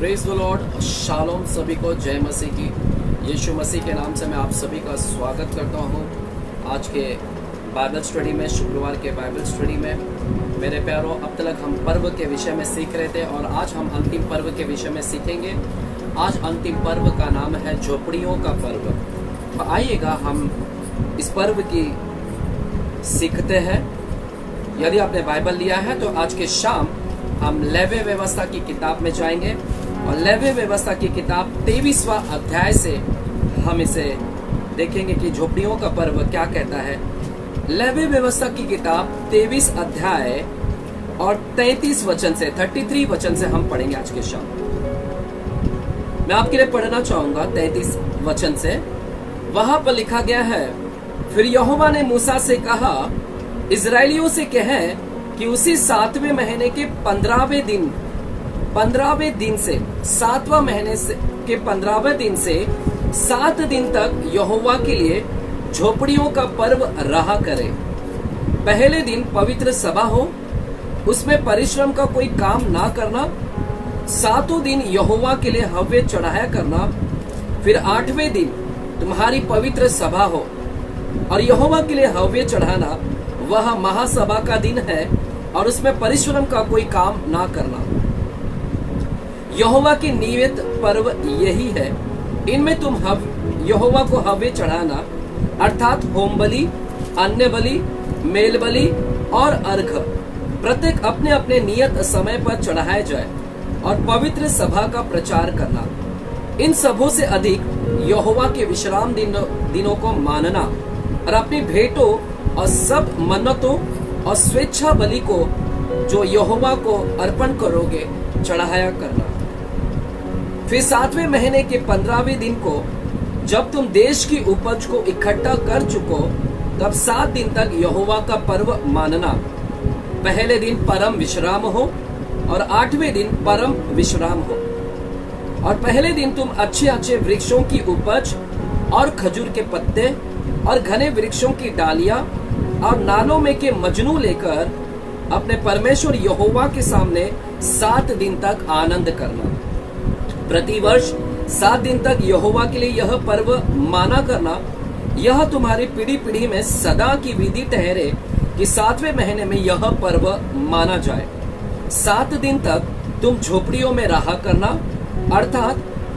Praise the Lord, shalom सभी को, जय मसीह की। यीशु मसीह के नाम से मैं आप सभी का स्वागत करता हूँ आज के बाइबल स्टडी में, शुक्रवार के बाइबल स्टडी में। मेरे प्यारों, अब तक हम पर्व के विषय में सीख रहे थे और आज हम अंतिम पर्व के विषय में सीखेंगे। आज अंतिम पर्व का नाम है झोपड़ियों का पर्व। तो आइएगा हम इस पर्व की सीखते हैं। यदि आपने बाइबल लिया है तो आज के शाम हम लेवी व्यवस्था की किताब में जाएंगे और लेवी व्यवस्था की किताब 23वां अध्याय से हम इसे देखेंगे कि झोपड़ियों का पर्व क्या कहता है। लेवी व्यवस्था की किताब 23 अध्याय और 33 वचन से 33 वचन से हम पढ़ेंगे आज के शाम। मैं आपके लिए पढ़ना चाहूंगा 33 वचन से। वहां पर लिखा गया है, फिर यहोवा ने मूसा से कहा, इजराइलियों से कहें कि उसी 7वें महीने के 15वें दिन से 7वां महीने के 15वें दिन से 7 दिन तक यहोवा के लिए झोपड़ियों का पर्व रहा करे। पहले दिन पवित्र सभा हो, उसमें परिश्रम का कोई काम ना करना। 7 दिन यहोवा के लिए हव्य चढ़ाया करना। फिर 8वें दिन तुम्हारी पवित्र सभा हो और यहोवा के लिए हव्य चढ़ाना। वह महासभा का दिन है और उसमें परिश्रम का कोई काम ना करना। यहोवा के नियत पर्व यही है। इनमें तुम यहोवा को हव्य चढ़ाना, अर्थात होम बलि, अन्य बलि, मेल बलि और अर्घ प्रत्येक अपने अपने नियत समय पर चढ़ाए जाए और पवित्र सभा का प्रचार करना। इन सबों से अधिक यहोवा के विश्राम दिनों को मानना और अपनी भेंटों और सब मन्नतों और स्वेच्छा बलि को जो यहोवा को अर्पण करोगे चढ़ाया करना। फिर 7वें महीने के 15वें दिन को जब तुम देश की उपज को इकट्ठा कर चुको, तब 7 दिन तक यहोवा का पर्व मानना। पहले दिन परम विश्राम हो और 8वें दिन परम विश्राम हो। और पहले दिन तुम अच्छे अच्छे वृक्षों की उपज और खजूर के पत्ते और घने वृक्षों की डालियां और नालों में के मजनू लेकर अपने परमेश्वर यहोवा के सामने 7 दिन तक आनंद करना। प्रतिवर्ष 7 दिन तक यहोवा के लिए यह पर्व माना करना। यह तुम्हारी पीढ़ी पीढ़ी में सदा की विधि ठहरे कि 7वें महीने में यह पर्व माना जाए। 7 दिन तक तुम झोपड़ियों में रहा करना, अर्थात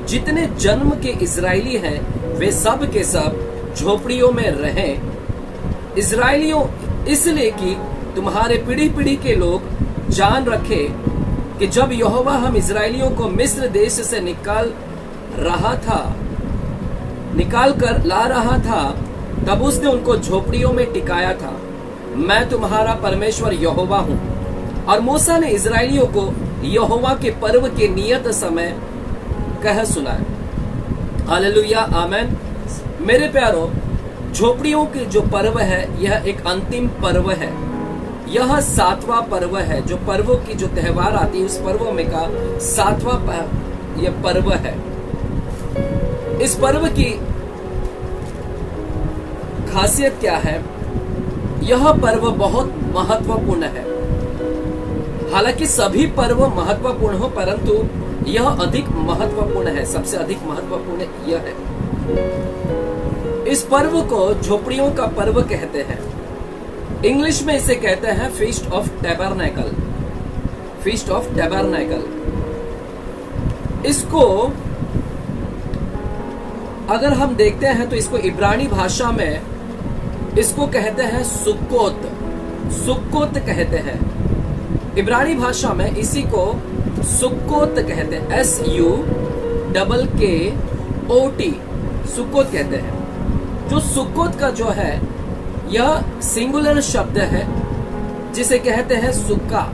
जितने जन्म के इजरायली हैं वे सब के सब झोपड़ियों में रहें। इजरायलियों इसलिए कि तुम्हारे पीढ़ी पीढ़ी के लोग जान रखे कि जब यहोवा हम इजरायलियों को मिस्र देश से निकाल कर ला रहा था, तब उसने उनको झोपड़ियों में टिकाया था। मैं तुम्हारा परमेश्वर यहोवा हूँ। और मूसा ने इजरायलियों को यहोवा के पर्व के नियत समय कह सुनाया। हालेलुया, आमेन। मेरे प्यारों, झोपड़ियों के जो पर्व है यह एक अंतिम पर्व है। यह 7वां पर्व है। जो पर्वों की जो त्योहार आती है उस पर्व में का 7वां यह पर्व है। इस पर्व की खासियत क्या है? यह पर्व बहुत महत्वपूर्ण है। हालांकि सभी पर्व महत्वपूर्ण हो, परंतु यह अधिक महत्वपूर्ण है। सबसे अधिक महत्वपूर्ण यह है। इस पर्व को झोपड़ियों का पर्व कहते हैं। इंग्लिश में इसे कहते हैं feast of tabernacle. Feast of tabernacle. इसको अगर हम देखते हैं तो इसको इब्रानी भाषा में इसको कहते हैं सुक्कोत। सुक्कोत कहते हैं। इब्रानी भाषा में इसी को सुक्कोत कहते हैं। SUKKOT सुक्कोत कहते हैं। जो सुक्कोत का जो है यह सिंगुलर शब्द है जिसे कहते हैं सुक्का।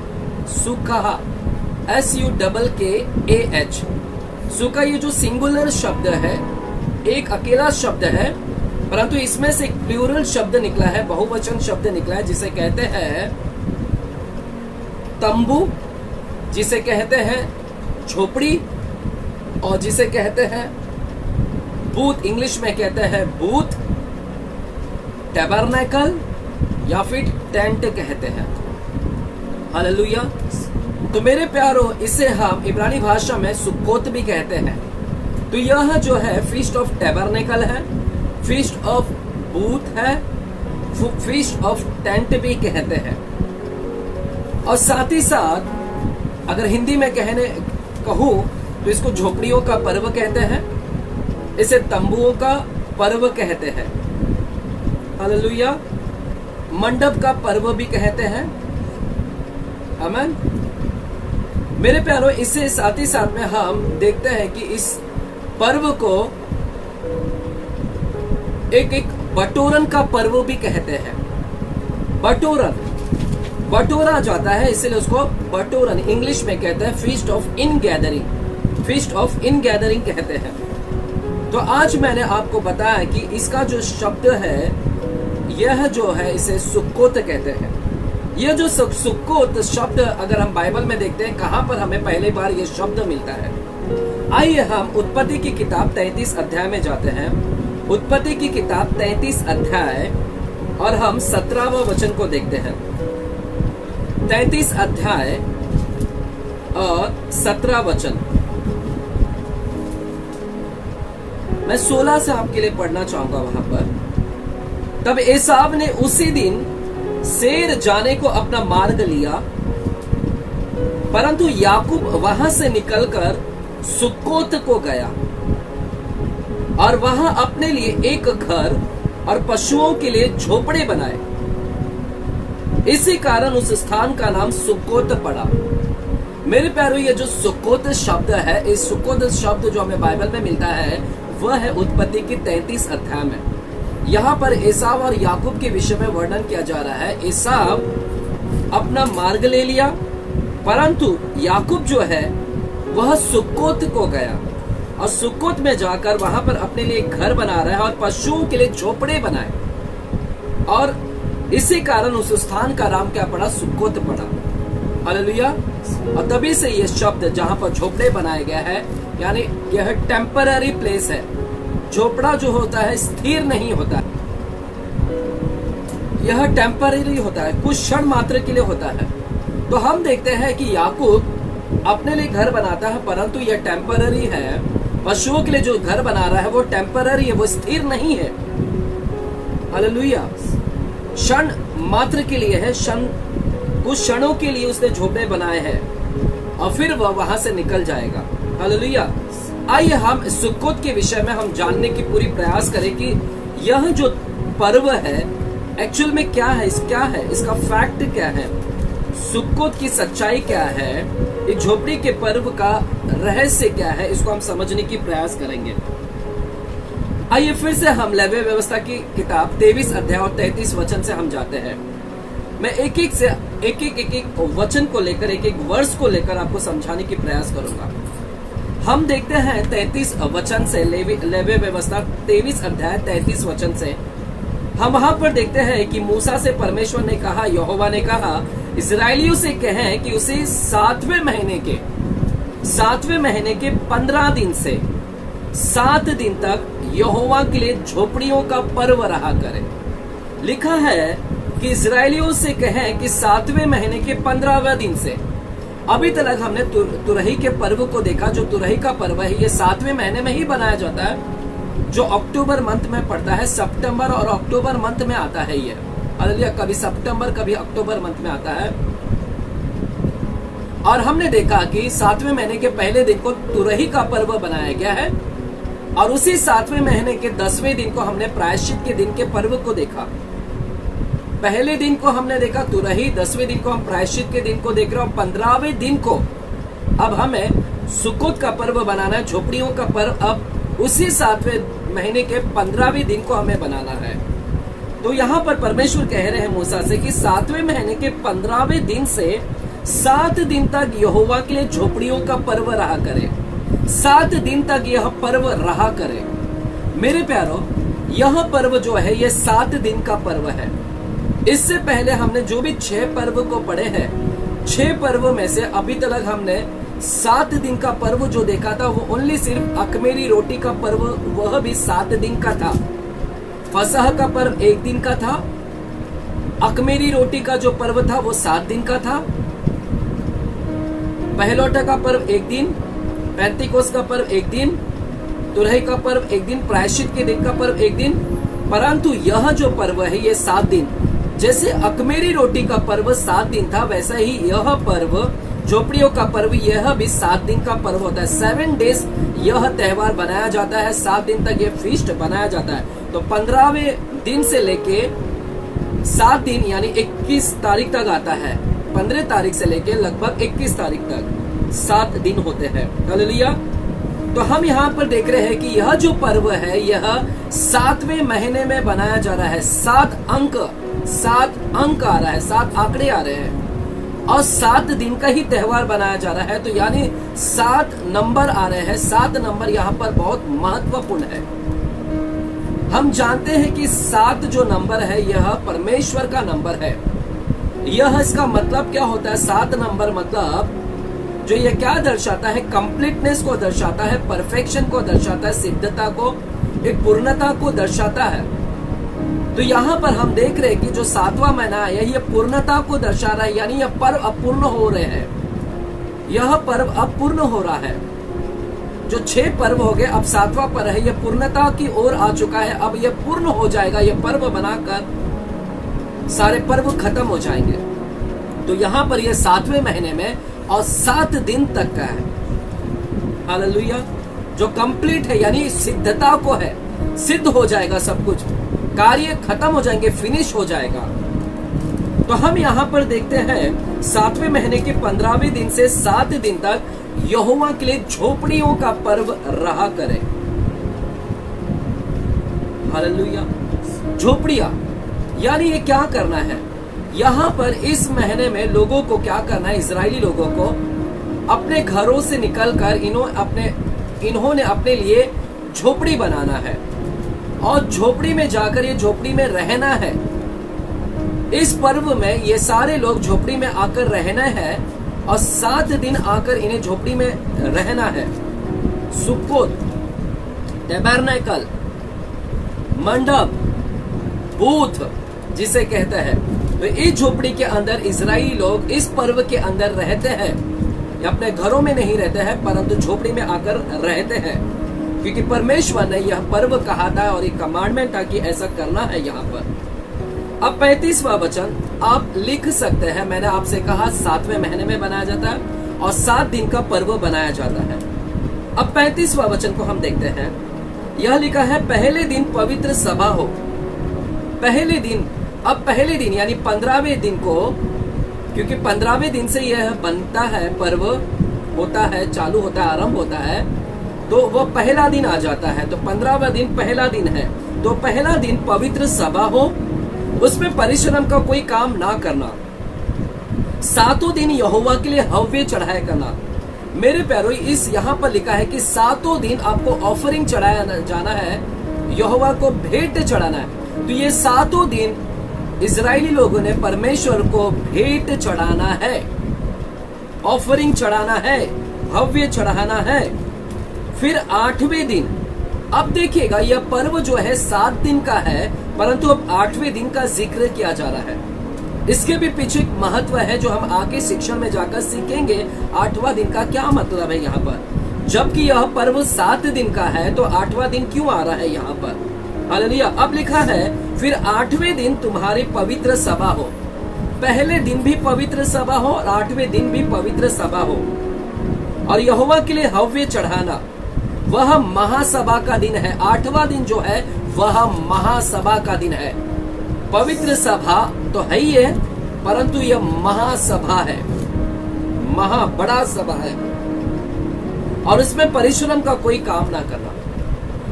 सुक्का SUKKAH। सुक्का ये जो सिंगुलर शब्द है, एक अकेला शब्द है, परंतु इसमें से एक प्लूरल शब्द निकला है, बहुवचन शब्द निकला है, जिसे कहते हैं तंबू, जिसे कहते हैं झोपड़ी और जिसे कहते हैं बूथ। इंग्लिश में कहते हैं बूथ, टैबरनेकल या फिर टेंट कहते हैं। हालेलुया। तो मेरे प्यारो, इसे हम इब्रानी भाषा में सुक्कोत भी कहते हैं। तो यह जो है फीस्ट ऑफ टैबरनेकल है, फीस्ट ऑफ बूथ है, फीस्ट ऑफ टेंट भी कहते हैं। और साथ ही साथ अगर हिंदी में कहूं तो इसको झोपड़ियों का पर्व कहते हैं, इसे तंबुओं का पर्व कहते हैं, हालेलुया। मंडप का पर्व भी कहते हैं, आमीन। मेरे प्यारो, इससे साथ ही साथ में हम देखते हैं कि इस पर्व को एक बटोरन का पर्व भी कहते हैं। बटोरा जाता है, इसलिए उसको बटोरन इंग्लिश में कहते हैं feast of in gathering, feast of in gathering कहते हैं। तो आज मैंने आपको बताया कि इसका जो शब्द है, यह जो है इसे सुक्कोत कहते हैं। यह जो सुक्कोत शब्द अगर हम बाइबल में देखते हैं कहां पर हमें पहली बार यह शब्द मिलता है। आइए हम उत्पत्ति की किताब 33 अध्याय में जाते हैं। उत्पत्ति की किताब 33 अध्याय और हम 17वां वचन को देखते हैं। 33 अध्याय और 17 वचन मैं 16 से आपके लिए पढ़ना चाहूंगा वहां पर। तब एसाव ने उसी दिन सेर जाने को अपना मार्ग लिया, परंतु याकूब वहां से निकलकर सुक्कोत को गया और वहां अपने लिए एक घर और पशुओं के लिए झोपड़े बनाए। इसी कारण उस स्थान का नाम सुक्कोत पड़ा। मेरे प्यारों, ये जो सुक्कोत शब्द है, इस सुक्कोत शब्द जो हमें बाइबल में मिलता है वह है उत्पत्ति की 33 अध्याय में। यहाँ पर एसाव और याकूब के विषय में वर्णन किया जा रहा है। एसाव अपना मार्ग ले लिया, परंतु याकूब जो है वह सुक्कोत को गया और सुक्कोत में जाकर वहां पर अपने लिए एक घर बना रहा है और पशुओं के लिए झोपड़े बनाए, और इसी कारण उस स्थान का नाम क्या पड़ा? सुक्कोत पड़ा। हालेलुया। और तभी से यह शब्द जहां पर झोपड़े बनाए गए हैं, यानी यह टेम्पररी प्लेस है। झोपड़ा जो होता है स्थिर नहीं होता, यह टेम्पररी होता है, कुछ क्षण मात्र के लिए होता है। तो हम देखते हैं कि याकूब अपने लिए घर बनाता है, परंतु यह टेम्पररी है। पशुओं के लिए जो घर बना रहा है वो टेम्पररी है, वो स्थिर नहीं है। हालेलुया। क्षण मात्र के लिए है, कुछ क्षणों के लिए उसने झोपड़े बनाए हैं और फिर वह वहां से निकल जाएगा। हालेलुया। आइए हम सुक्कोत के विषय में हम जानने की पूरी प्रयास करें कि यह जो पर्व है एक्चुअल में क्या है, इसका फैक्ट क्या है, सुक्कोत की सच्चाई क्या है, इस झोपड़ी के पर्व का रहस्य क्या है, इसको हम समझने की प्रयास करेंगे। आइए फिर से हम लेवी व्यवस्था की किताब 23 अध्याय और 33 वचन से हम जाते हैं। मैं एक एक वचन को लेकर, एक एक वर्ष को लेकर आपको समझाने की प्रयास करूंगा। हम देखते हैं 33 वचन से, लेवी व्यवस्था 23 अध्याय 33 वचन से हम वहां पर देखते हैं कि मूसा से परमेश्वर ने कहा, यहोवा ने कहा, इजराइलियों से कहें कि उसे 7वें महीने के 15 दिन से 7 दिन तक यहोवा के लिए झोपड़ियों का पर्व रहा करे। लिखा है कि इजराइलियों से कहें कि 7वें महीने के 15वें दिन से। अभी तक हमने तुरही के पर्व को देखा। जो तुरही का पर्व है ये 7वें महीने में ही बनाया जाता है, जो अक्टूबर मंथ में पड़ता है। सितंबर और अक्टूबर मंथ में आता है ये। हालेलुया। कभी सितंबर कभी अक्टूबर मंथ में आता है। और हमने देखा कि 7वें महीने के पहले दिन को तुरही का पर्व बनाया गया है और उसी 7वें महीने के 10वें दिन को हमने प्रायश्चित के दिन के पर्व को देखा। पहले दिन को हमने देखा तुरही, 10वें दिन को हम प्रायश्चित के दिन को देख रहे हैं, 15वें दिन को अब हमें सुक्कोत का पर्व बनाना है, झोपड़ियों का पर्व अब उसी 7वें महीने के 15वें दिन को हमें बनाना है। तो यहाँ पर परमेश्वर कह रहे हैं मूसा से कि 7वें महीने के 15वें दिन से 7 दिन तक यहोवा के लिए झोपड़ियों का पर्व रहा करे। 7 दिन तक यह पर्व रहा करे। मेरे प्यारो, यह पर्व जो है ये 7 दिन का पर्व है। इससे पहले हमने जो भी 6 पर्व को पढ़े हैं, 6 पर्व में से अभी तक हमने 7 दिन का पर्व जो देखा था वो ओनली सिर्फ अखमीरी रोटी का पर्व, वह भी 7 दिन का था। फसह का पर्व 1 दिन का था। अखमीरी रोटी का जो पर्व था वो 7 दिन का था। पहलौठा का पर्व एक दिन, पैंतीकोस का पर्व एक दिन, तुरही का पर्व एक दिन, प्रायश्चित के दिन का पर्व एक दिन। परंतु यह जो पर्व है ये 7 दिन, जैसे अखमेरी रोटी का पर्व 7 दिन था, वैसा ही यह पर्व, झोपड़ियों का पर्व, यह भी 7 दिन का पर्व होता है। 7 डेज यह त्योहार बनाया जाता है, 7 दिन तक यह फीस्ट बनाया जाता है। तो 15वें दिन से लेके 7 दिन यानी 21 तारीख तक आता है। 15 तारीख से लेके लगभग 21 तारीख तक 7 दिन होते हैं। हालेलुया। तो हम यहाँ पर देख रहे हैं कि यह जो पर्व है यह 7वें महीने में बनाया जा रहा है। 7 अंक आ रहा है, 7 आंकड़े आ रहे हैं और 7 दिन का ही त्योहार बनाया जा रहा है। तो यानी 7 नंबर आ रहे हैं। 7 नंबर यहाँ पर बहुत महत्वपूर्ण है। हम जानते हैं कि 7 जो नंबर है यह परमेश्वर का नंबर है। यह इसका मतलब क्या होता है? 7 नंबर मतलब जो ये क्या दर्शाता है? कंप्लीटनेस को दर्शाता है, परफेक्शन को दर्शाता है, सिद्धता को, एक पूर्णता को दर्शाता है। तो यहाँ पर हम देख रहे हैं कि जो 7वां महीना है ये पूर्णता को दर्शा रहा है, यानी यह पर्व अब पूर्ण हो रहे हैं। यह पर्व अब पूर्ण हो रहा है। जो 6 पर्व हो गए, अब 7वां पर्व है, यह पूर्णता की ओर आ चुका है। अब यह पूर्ण हो जाएगा, यह पर्व बनाकर सारे पर्व खत्म हो जाएंगे। तो यहाँ पर यह 7वें महीने में और 7 दिन तक का है। हालेलुया। जो कंप्लीट है यानी सिद्धता को है, सिद्ध हो जाएगा, सब कुछ कार्य खत्म हो जाएंगे, फिनिश हो जाएगा। तो हम यहाँ पर देखते हैं 7वें महीने के 15वें दिन से 7 दिन तक यहोवा के लिए झोपड़ियों का पर्व रहा करे। हालेलुया। झोपड़ियां यानी ये क्या करना है? यहाँ पर इस महीने में लोगों को क्या करना है? इजरायली लोगों को अपने घरों से निकलकर इन्होंने अपने लिए झोपड़ी बनाना है और झोपड़ी में जाकर ये झोपड़ी में रहना है। इस पर्व में ये सारे लोग झोपड़ी में आकर रहना है और 7 दिन आकर इन्हें झोपड़ी में रहना है। सुक्कोत, टैबरनेकल, मंडप, बूथ जिसे कहते हैं, तो इस झोपड़ी के अंदर इजरायली लोग इस पर्व के अंदर रहते हैं। अपने घरों में नहीं रहते हैं परंतु झोपड़ी में आकर रहते हैं, क्योंकि परमेश्वर ने यह पर्व कहा था और एक कमांडमेंट था कि ऐसा करना है। यहाँ पर अब 35वां वचन आप लिख सकते हैं। मैंने आपसे कहा 7वें महीने में बनाया जाता है और 7 दिन का पर्व बनाया जाता है। अब 35वां वचन को हम देखते हैं। यह लिखा है, पहले दिन पवित्र सभा हो। पहले दिन, अब पहले दिन यानी 15वें दिन को, क्योंकि 15वें दिन से यह बनता है, पर्व होता है, चालू होता है, आरंभ होता है, तो वह पहला दिन आ जाता है। तो 15वां दिन पहला दिन है। तो पहला दिन पवित्र सभा हो, उसमें परिश्रम का कोई काम ना करना। 7 दिन यहोवा के लिए हव्य चढ़ाया करना। मेरे प्यारों, इस यहाँ पर लिखा है कि 7 दिन आपको ऑफरिंग चढ़ाया जाना है, यहोवा को भेंट चढ़ाना है। तो ये 7 दिन इजरायली लोगों ने परमेश्वर को भेंट चढ़ाना है, ऑफरिंग चढ़ाना है, हव्य चढ़ाना है। फिर 8वें दिन, अब देखिएगा यह पर्व जो है 7 दिन का है, परंतु अब 8वें दिन का जिक्र किया जा रहा है। इसके भी पीछे एक महत्व है जो हम आगे शिक्षण में जाकर सीखेंगे। 8वां दिन का क्या मतलब है यहाँ पर? जबकि यह पर्व 7 दिन का है तो 8वां दिन क्यों आ रहा है यहाँ पर? हालेलुया। अब लिखा है, फिर 8वें दिन तुम्हारी पवित्र सभा हो। पहले दिन भी पवित्र सभा हो और 8वें दिन भी पवित्र सभा हो। और यहोवा के लिए हव्य चढ़ाना, वह महासभा का दिन है। 8वां दिन जो है वह महासभा का दिन है। पवित्र सभा तो है ही है, परंतु यह महासभा है, महा बड़ा सभा है और इसमें परिश्रम का कोई काम ना करना।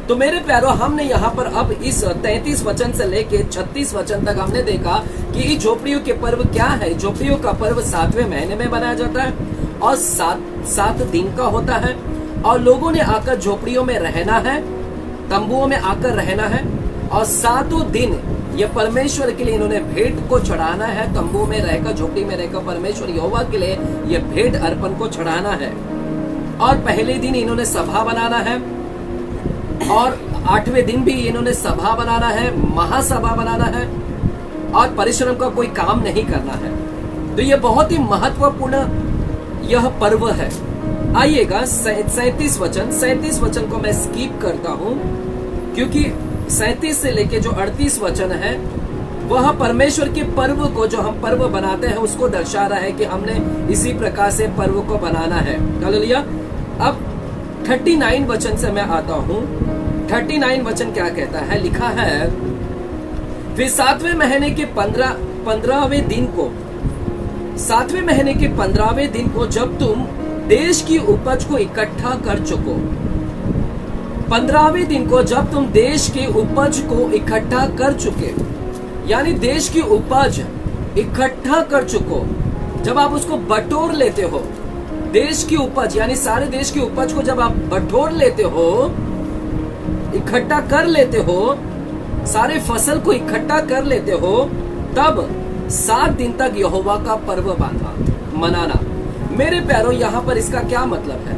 तो मेरे प्यारों, हमने यहाँ पर अब इस 33 वचन से लेके 36 वचन तक हमने देखा कि झोपड़ियों के पर्व क्या है। झोपड़ियों का पर्व 7वें महीने में बनाया जाता है और 7 दिन का होता है और लोगों ने आकर झोपड़ियों में रहना है, तंबुओं में आकर रहना है और 7 दिन ये परमेश्वर के लिए इन्होंने भेंट को चढ़ाना है। तंबू में रहकर, झोपड़ी में रहकर परमेश्वर यहोवा के लिए ये भेंट अर्पण को चढ़ाना है। और पहले दिन इन्होंने सभा बनाना है और 8वें दिन भी इन्होंने सभा बनाना है, महासभा बनाना है और परिश्रम का कोई काम नहीं करना है। तो ये बहुत ही महत्वपूर्ण यह पर्व है। आइएगा 37 वचन को मैं स्किप करता हूं, क्योंकि 37 से लेके जो 38 वचन है वह परमेश्वर के पर्व को, जो हम पर्व बनाते हैं, उसको दर्शा रहा है कि हमने इसी प्रकार से पर्व को बनाना है। हालेलुया। अब 39 वचन से मैं आता हूं। 39 वचन क्या कहता है? लिखा है, फिर 7वें महीने के 15वें दिन को, 7वें महीने के 15वें दिन को, जब तुम देश की उपज को इकट्ठा कर चुको, 15वें दिन को जब तुम देश की उपज को इकट्ठा कर चुके, यानी देश की उपज इकट्ठा कर चुको, जब आप उसको बटोर लेते हो, देश की उपज यानी सारे देश की उपज को जब आप बटोर लेते हो, इकट्ठा कर लेते हो, सारे फसल को इकट्ठा कर लेते हो, तब 7 दिन तक यहोवा का पर्व मनाना। मेरे प्यारों, यहाँ पर इसका क्या मतलब है?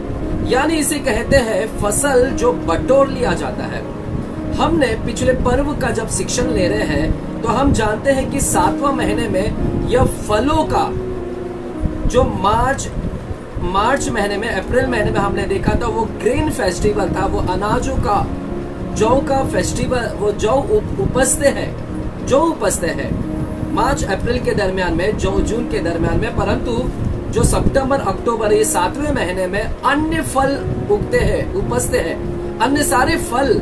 यानी इसे कहते हैं फसल जो बटोर लिया जाता है। हमने पिछले पर्व का जब शिक्षण ले रहे हैं तो हम जानते हैं कि 7वां महीने में यह फलों का जो मार्च महीने में, अप्रैल महीने में हमने देखा था, वो ग्रेन फेस्टिवल था, वो अनाजों का, जौ का फेस्टिवल, वो जौ उपजते हैं मार्च अप्रैल के दरमियान में, जून के दरमियान में। परंतु जो सितंबर अक्टूबर, ये 7वें महीने में अन्य फल उपजते हैं। अन्य सारे फल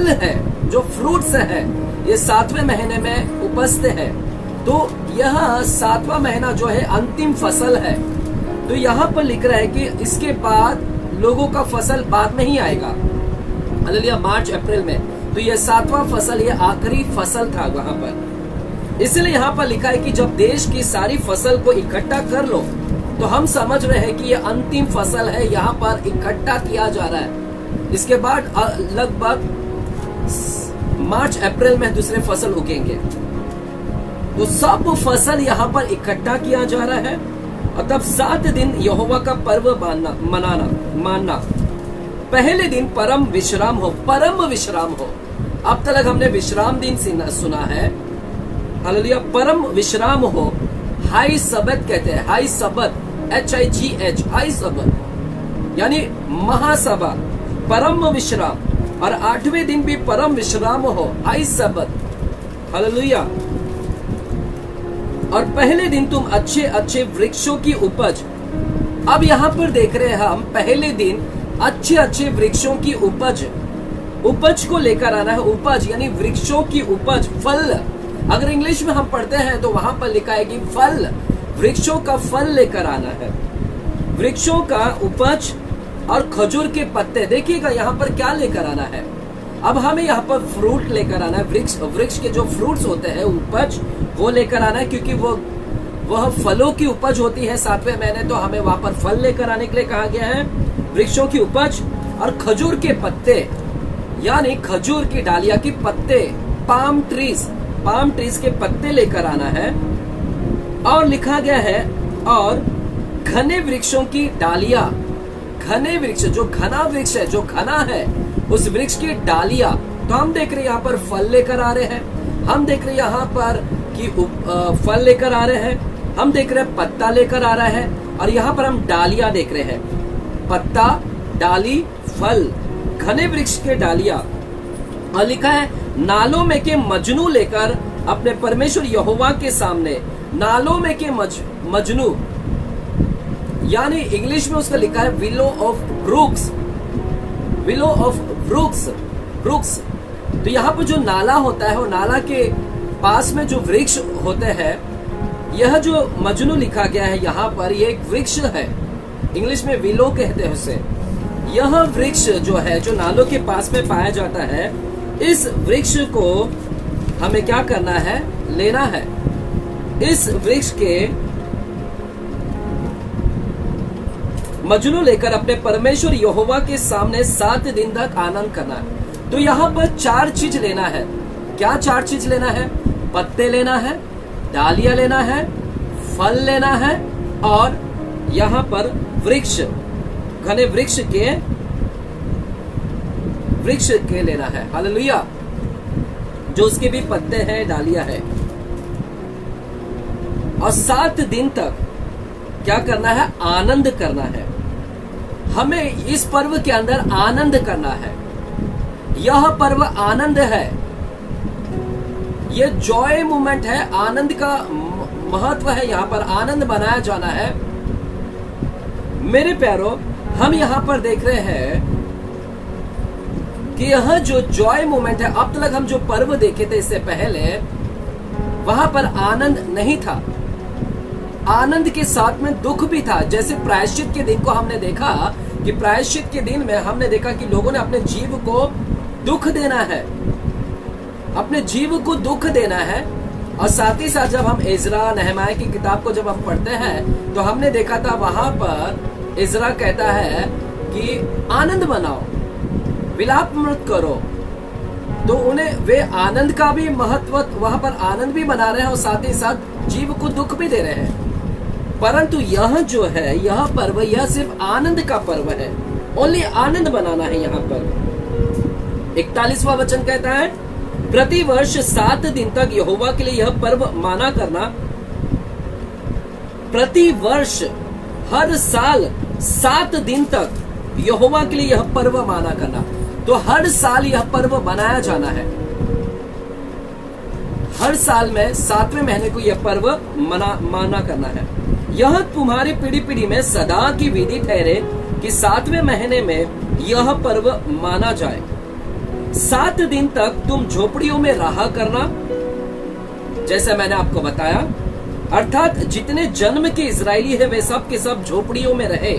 है, जो फ्रूट्स है, ये 7वें महीने में उपजते हैं। तो यह 7वां महीना जो है अंतिम फसल है। तो यहाँ पर लिख रहा है कि इसके बाद लोगों का फसल बाद में ही आएगा, हालेलुया, मार्च अप्रैल में। तो यह 7वां फसल, ये आखिरी फसल था वहां पर। इसलिए यहाँ पर लिखा है कि जब देश की सारी फसल को इकट्ठा कर लो, तो हम समझ रहे हैं कि यह अंतिम फसल है, यहाँ पर इकट्ठा किया जा रहा है। इसके बाद लगभग मार्च अप्रैल में दूसरे फसल उगेंगे। तो सब फसल यहाँ पर इकट्ठा किया जा रहा है, और तब 7 दिन यहोवा का पर्व मानना। पहले दिन परम विश्राम हो। अब तक हमने विश्राम दिन सुना है, हालेलुया। परम विश्राम हो, हाई सबत कहते हैं, हाई सबत, HIGH, हाई सबत यानी महासभा, परम विश्राम। और 8वें दिन भी परम विश्राम हो, हाई सबत, हालेलुया। और पहले दिन तुम अच्छे वृक्षों की उपज। अब यहाँ पर देख रहे हैं हम, पहले दिन अच्छे वृक्षों की उपज को लेकर आना है। उपज यानी वृक्षों की उपज, फल। अगर इंग्लिश में हम पढ़ते हैं तो वहां पर लिखा है कि फल, वृक्षों का फल लेकर आना है, वृक्षों का उपज और खजूर के पत्ते। देखिएगा यहाँ पर क्या लेकर आना है। अब हमें यहाँ पर फ्रूट लेकर आना है, वृक्ष के जो फ्रूट्स होते हैं, उपज, वो लेकर आना है, क्योंकि वह फलों की उपज होती है 7वें महीने। तो हमें वहां पर फल लेकर आने के लिए कहा गया है, वृक्षों की उपज और खजूर के पत्ते, यानी खजूर की डालियां की पत्ते, पाम ट्रीज के पत्ते लेकर आना है। और लिखा गया है, और घने वृक्षों की डालियां, घने वृक्ष, जो घना वृक्ष है, जो घना है, उस वृक्ष की डालियां। तो हम देख रहे हैं यहाँ पर फल लेकर आ रहे हैं, हम देख रहे हैं यहाँ पर कि फल लेकर आ रहे हैं, हम देख रहे हैं पत्ता लेकर आ रहा है, और यहाँ पर हम डालियां देख रहे हैं, पत्ता, डाली, फल, घने वृक्ष के डालियां। और लिखा है, नालों में के मजनू लेकर अपने परमेश्वर यहोवा के सामने। नालों में के मजनू यानी इंग्लिश में उसका लिखा है विलो ऑफ ब्रुक्स। तो यहाँ पर जो नाला होता है, वो नाला के पास में जो वृक्ष होते हैं, यह जो मजनू लिखा गया है यहाँ पर, ये एक वृक्ष है, इंग्लिश में विलो कहते हैं उसे। यह वृक्ष जो है, जो नालों के पास में पाया जाता है, इस वृक्ष को हमें क्या करना है? लेना है। इस वृक्ष के मजनू लेकर अपने परमेश्वर यहोवा के सामने 7 दिन तक आनंद करना है। तो यहाँ पर 4 चीज लेना है। क्या 4 चीज लेना है? पत्ते लेना है, डालियां लेना है, फल लेना है, और यहाँ पर वृक्ष, घने वृक्ष के लेना है, हालेलुया, जो उसके भी पत्ते हैं, डालियां है। और 7 दिन तक क्या करना है? आनंद करना है। हमें इस पर्व के अंदर आनंद करना है। यह पर्व आनंद है, यह जॉय मोमेंट है, आनंद का महत्व है। यहां पर आनंद बनाया जाना है। मेरे प्यारो, हम यहां पर देख रहे हैं कि यह जो जॉय मोमेंट है, अब तक हम जो पर्व देखे थे इससे पहले, वहां पर आनंद नहीं था। आनंद के साथ में दुख भी था। जैसे प्रायश्चित के दिन को हमने देखा कि प्रायश्चित के दिन में हमने देखा कि लोगों ने अपने जीव को दुख देना है, अपने जीव को दुख देना है। और साथ ही साथ जब हम इज़रा नहमाया की किताब को जब हम पढ़ते हैं तो हमने देखा था वहां पर इज़रा कहता है कि आनंद मनाओ, विलाप मत करो। तो उन्हें वे आनंद का भी महत्व, वहां पर आनंद भी मना रहे हैं और साथ ही साथ जीव को दुख भी दे रहे हैं। परंतु यह जो है, यह पर्व, यह सिर्फ आनंद का पर्व है। ओनली आनंद मनाना है। यहाँ पर 41वां वचन कहता है, प्रति वर्ष 7 दिन तक यहोवा के लिए यह पर्व माना करना। प्रति वर्ष, हर साल 7 दिन तक यहोवा के लिए यह पर्व माना करना। तो हर साल यह पर्व मनाया जाना है। हर साल में 7वें महीने को यह पर्व माना करना है। यह तुम्हारी पीढ़ी पीढ़ी में सदा की विधि ठहरे कि 7वें महीने में यह पर्व माना जाए। 7 दिन तक तुम झोपड़ियों में रहा करना, जैसे मैंने आपको बताया। अर्थात जितने जन्म के इजरायली है वे सब के सब झोपड़ियों में रहे।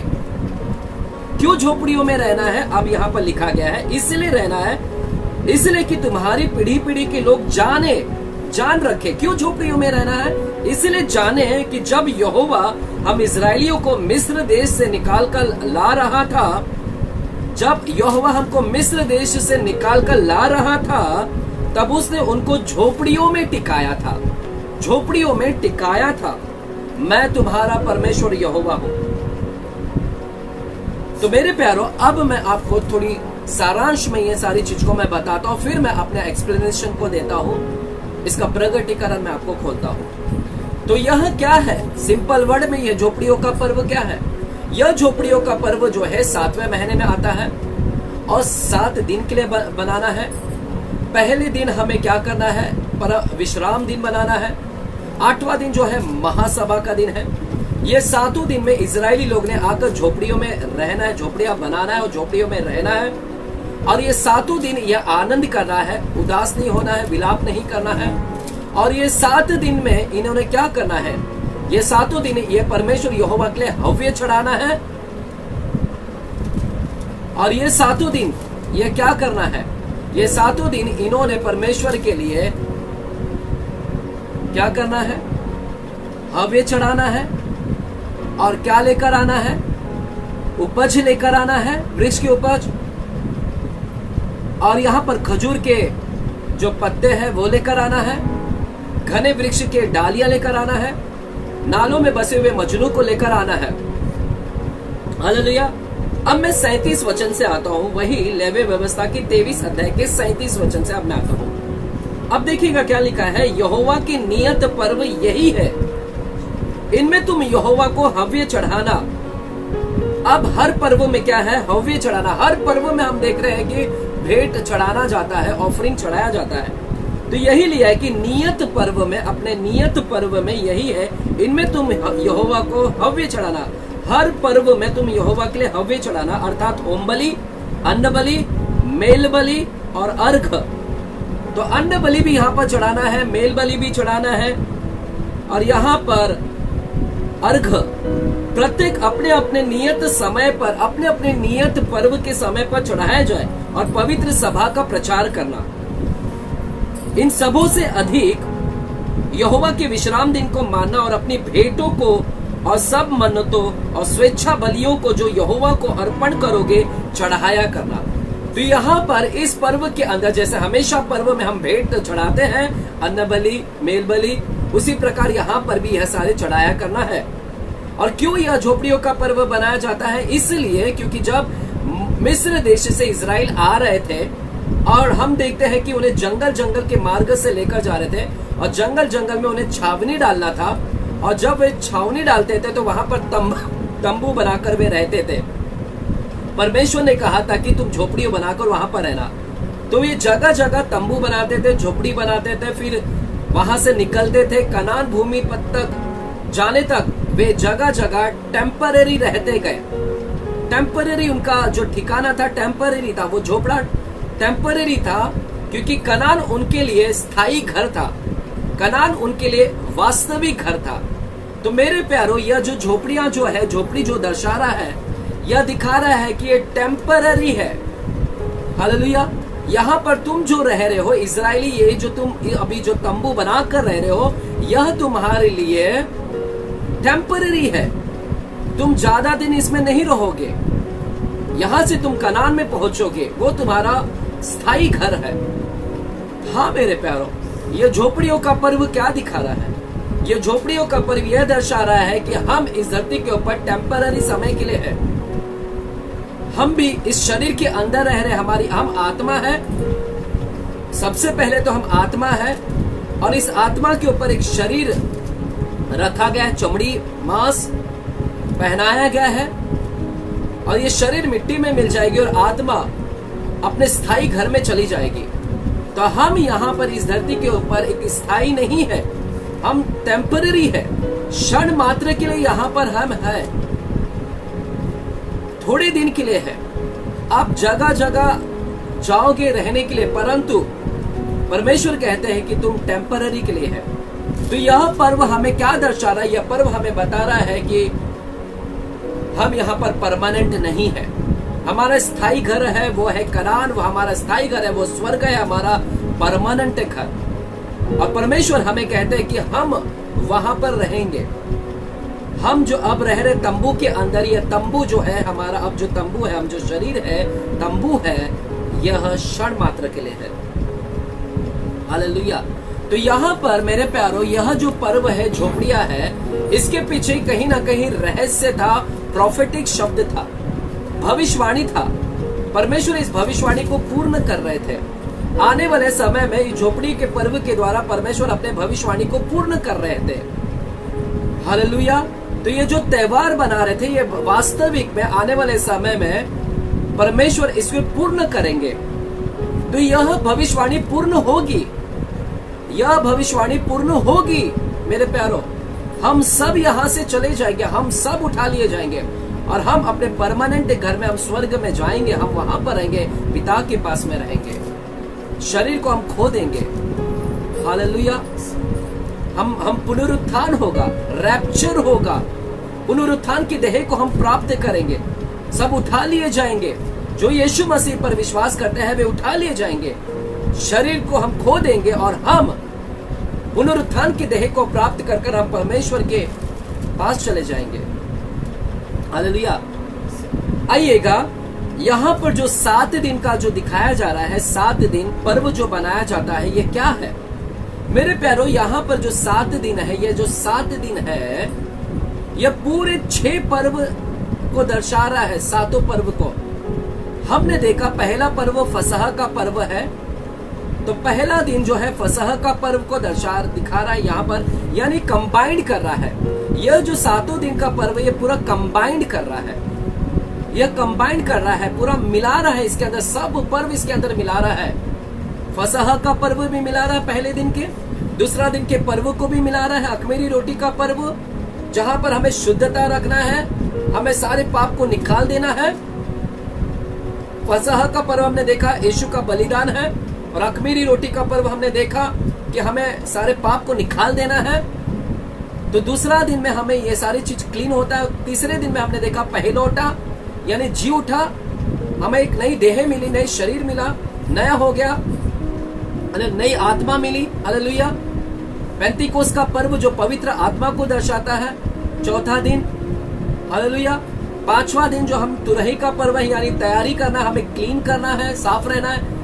क्यों झोपड़ियों में रहना है? अब यहाँ पर लिखा गया है, इसलिए रहना है, इसलिए कि तुम्हारी पीढ़ी पीढ़ी के लोग जान रखे। क्यों झोपड़ियों में रहना है? इसलिए जाने कि जब यहोवा हम इजरायलियों को मिस्र देश से निकाल कर ला रहा था, जब यहोवा हमको मिस्र देश से निकाल कर ला रहा था, तब उसने उनको झोपड़ियों में टिकाया था। झोपड़ियों में टिकाया था। मैं तुम्हारा परमेश्वर यहोवा हूं। तो मेरे प्यारो, अब मैं आपको थोड़ी सारांश में ये सारी चीज को मैं बताता हूं, फिर मैं अपने एक्सप्लेनेशन को देता हूं, इसका प्रगटीकरण मैं आपको खोलता हूं। तो यह क्या है? सिंपल वर्ड में, यह झोपड़ियों का पर्व क्या है? यह झोपड़ियों का पर्व जो है 7वें महीने में आता है और 7 दिन के लिए बनाना है। पहले दिन हमें क्या करना है? विश्राम दिन बनाना है। 8वां दिन जो है महासभा का दिन है। ये 7 दिन में इजरायली लोग ने आकर झोपड़ियों में रहना है, झोपड़ियां बनाना है और झोपड़ियों में रहना है। और ये 7 दिन यह आनंद करना है, उदास नहीं होना है, विलाप नहीं करना है। और ये 7 दिन में इन्होंने क्या करना है? ये 7 दिन ये परमेश्वर यहोवा के लिए हव्य चढ़ाना है। और ये 7 दिन ये क्या करना है? ये 7 दिन इन्होंने परमेश्वर के लिए क्या करना है? हव्य चढ़ाना है। और क्या लेकर आना है? उपज लेकर आना है, वृक्ष की उपज। और यहां पर खजूर के जो पत्ते हैं वो लेकर आना है। घने वृक्ष के डालियां लेकर आना है। नालों में बसे हुए मजनू को लेकर आना है। हालेलुया। अब मैं 37 वचन से आता हूं, वही लेवी व्यवस्था की 23 अध्याय के 37 वचन से अब मैं आता हूं। अब देखिएगा क्या लिखा है, यहोवा की नियत पर्व यही है, इनमें तुम यहोवा को हव्य चढ़ाना। अब हर पर्व में क्या है? हव्य चढ़ाना। हर पर्व में हम देख रहे हैं कि भेंट चढ़ाना जाता है, ऑफरिंग चढ़ाया जाता है। तो यही लिया है कि नियत पर्व में, अपने नियत पर्व में यही है, इनमें तुम यहोवा को हव्य चढ़ाना। हर पर्व में तुम यहोवा के लिए हव्य चढ़ाना, अर्थात होम बलि, अन्न बलि, मेल बलि और अर्घ। तो अन्न बलि भी यहाँ पर चढ़ाना है, मेल बलि भी चढ़ाना है और यहाँ पर अर्घ। प्रत्येक अपने अपने नियत समय पर, अपने अपने नियत पर्व के समय पर चढ़ाया जाए और पवित्र सभा का प्रचार करना। इन सबों से अधिक यहोवा के विश्राम दिन को मानना और अपनी भेंटों को और सब मन्नतों और स्वेच्छा बलियों को जो यहोवा को अर्पण करोगे चढ़ाया करना। तो यहाँ पर इस पर्व के अंदर, जैसे हमेशा पर्व में हम भेंट चढ़ाते हैं, अन्न बलि, मेल बलि, उसी प्रकार यहाँ पर भी यह सारे चढ़ाया करना है। और क्यों यह झोपड़ियों का पर्व बनाया जाता है? इसलिए क्योंकि जब मिस्र देश से इजराइल आ रहे थे और हम देखते हैं कि उन्हें जंगल जंगल के मार्ग से लेकर जा रहे थे और जंगल जंगल में उन्हें छावनी डालना था और जब वे छावनी डालते थे तो वहां पर तंबू बनाकर वे रहते थे। परमेश्वर ने कहा था कि तुम झोपड़ी बनाकर वहां पर रहना। तो ये जगह जगह तंबू बनाते थे, झोपड़ी बनाते थे, फिर वहां से निकलते थे कनान भूमि तक जाने तक वे जगह जगह टेम्पररी रहते गए। टेम्पररी उनका जो ठिकाना था टेम्पररी था, वो झोपड़ा टेम्पररी था, क्योंकि कनान उनके लिए स्थायी घर था, कनान उनके लिए वास्तविक घर था। तो मेरे प्यारो, यह जो झोपड़ियां जो है, झोपड़ी जो दर्शा रहा है, यह दिखा रहा है कि ये टेम्पररी है। हालेलुया। यहाँ पर तुम जो रह रहे हो इजरायली, ये जो तुम अभी जो तंबू बनाकर रह रहे हो, यह तुम्हारे लिए टेम्पररी है। तुम ज्यादा दिन इसमें नहीं रहोगे, यहां से तुम कनान में पहुंचोगे, वो तुम्हारा स्थायी घर है। हाँ मेरे प्यारो, ये झोपड़ियों का पर्व क्या दिखा रहा है? ये झोपड़ियों का पर्व यह दर्शा रहा है कि हम इस धरती के ऊपर टेम्पररी समय के लिए है। हम भी इस शरीर के अंदर रह रहे, हम आत्मा है। सबसे पहले तो हम आत्मा है, और इस आत्मा के ऊपर एक शरीर रखा गया है, चमड़ी मांस पहनाया गया है, और ये शरीर मिट्टी में मिल जाएगी और आत्मा अपने स्थायी घर में चली जाएगी। तो हम यहाँ पर इस धरती के ऊपर एक स्थायी नहीं है, हम टेम्पररी है, क्षण मात्र के लिए यहाँ पर हम है, थोड़े दिन के लिए है। आप जगह जगह जाओगे रहने के लिए, परंतु परमेश्वर कहते हैं कि तुम टेम्पररी के लिए है। तो यह पर्व हमें क्या दर्शा रहा है? यह पर्व हमें बता रहा है कि हम यहाँ पर परमानेंट नहीं है। हमारा स्थायी घर है वो है कनान, वो हमारा स्थायी घर है, वो स्वर्ग है हमारा परमानेंट घर। और परमेश्वर हमें कहते हैं कि हम वहां पर रहेंगे। हम जो अब रह रहे तंबू के अंदर, ये तंबू जो है हमारा, अब जो तंबू है, हम जो शरीर है तंबू है, यह क्षण मात्र के लिए है। हालेलुया। तो यहाँ पर मेरे प्यारो, यह जो पर्व है, झोपड़िया है, इसके पीछे कहीं ना कहीं रहस्य था, प्रोफेटिक शब्द था, भविष्यवाणी था। परमेश्वर इस भविष्यवाणी को पूर्ण कर रहे थे। आने वाले समय में इस झोपड़ी के पर्व के द्वारा परमेश्वर अपने भविष्यवाणी को पूर्ण कर रहे थे। हालेलुया। तो ये जो त्योहार बना रहे थे, ये वास्तविक में आने वाले समय में परमेश्वर इसको पूर्ण करेंगे। तो यह भविष्यवाणी पूर्ण होगी, यह भविष्यवाणी पूर्ण होगी मेरे प्यारो। हम सब यहाँ से चले जाएंगे, हम सब उठा लिए जाएंगे, और हम अपने परमानेंट घर में, हम स्वर्ग में जाएंगे, हम वहां पर रहेंगे, पिता के पास में रहेंगे। शरीर को हम खो देंगे। हालेलुया। हम पुनरुत्थान होगा, रैप्चर होगा, पुनरुत्थान की देह को हम प्राप्त करेंगे, सब उठा लिए जाएंगे। जो यीशु मसीह पर विश्वास करते हैं वे उठा लिए जाएंगे। शरीर को हम खो देंगे और हम पुनरुत्थान की देह को प्राप्त कर हम परमेश्वर के पास चले जाएंगे। हालेलुया। आइएगा, यहाँ पर जो 7 दिन का जो दिखाया जा रहा है, 7 दिन पर्व जो बनाया जाता है, ये क्या है मेरे प्यारो? यहाँ पर जो 7 दिन है, ये जो 7 दिन है, ये पूरे 6 पर्व को दर्शा रहा है। 7 पर्व को हमने देखा। पहला पर्व फसह का पर्व है, तो पहला दिन जो है फसह का पर्व को दिखा रहा है यहाँ पर, यानी कंबाइंड कर रहा है। यह जो 7 दिन का पर्व, ये पूरा कंबाइंड कर रहा है, यह कंबाइंड कर रहा है, पूरा मिला रहा है इसके अंदर, सब पर्व इसके अंदर मिला रहा है। फसह का पर्व भी मिला रहा है पहले दिन के, दूसरा दिन के पर्व को भी मिला रहा है। अख़मीरी रोटी का पर्व, जहां पर हमें शुद्धता रखना है, हमें सारे पाप को निकाल देना है। फसह का पर्व हमने देखा यीशु का बलिदान है, और अख़मीरी रोटी का पर्व हमने देखा कि हमें सारे पाप को निकाल देना है। तो दूसरा दिन में हमें ये सारी चीज क्लीन होता है। तीसरे दिन में हमने देखा पहलौटा, यानी जी उठा, हमें एक नई देह मिली, नई शरीर मिला, नया हो गया, नई आत्मा मिली। हालेलुया। पेंतीकोस का पर्व जो पवित्र आत्मा को दर्शाता है, चौथा दिन। हालेलुया। 5वां दिन जो हम तुरही का पर्व है, यानी तैयारी करना, हमें क्लीन करना है, साफ रहना है।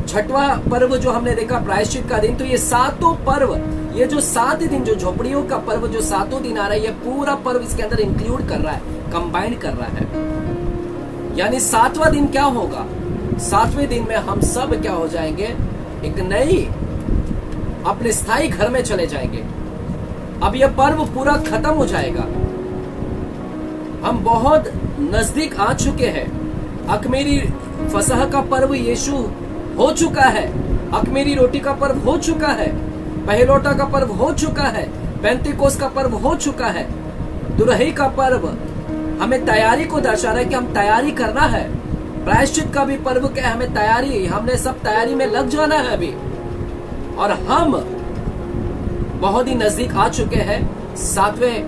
6वां पर्व जो हमने देखा प्रायश्चित का दिन। तो ये 7 पर्व, ये जो 7 दिन जो झोपड़ियों का पर्व जो 7 दिन आ रहा है, ये पूरा पर्व इसके अंदर इंक्लूड कर रहा है, कंबाइन कर रहा है। यानी 7वां दिन क्या होगा? 7वें दिन में हम सब क्या हो जाएंगे? एक नई अपने स्थायी घर में चले जाएंगे। अब यह पर्व पूरा खत्म हो जाएगा। हम बहुत नजदीक आ चुके हैं। अखमीरी फसह का पर्व यीशु हो चुका है। अखमीरी रोटी का पर्व हो चुका है। पहलोटा का पर्व हो चुका है। पेंतिकोस का पर्व हो चुका है। दुरही का पर्व हमें तैयारी को दर्शा रहा है कि हम तैयारी करना है। प्रायश्चित का भी पर्व क्या है, हमें तैयारी, हमने सब तैयारी में लग जाना है अभी। और हम बहुत ही नजदीक आ चुके हैं, 7वें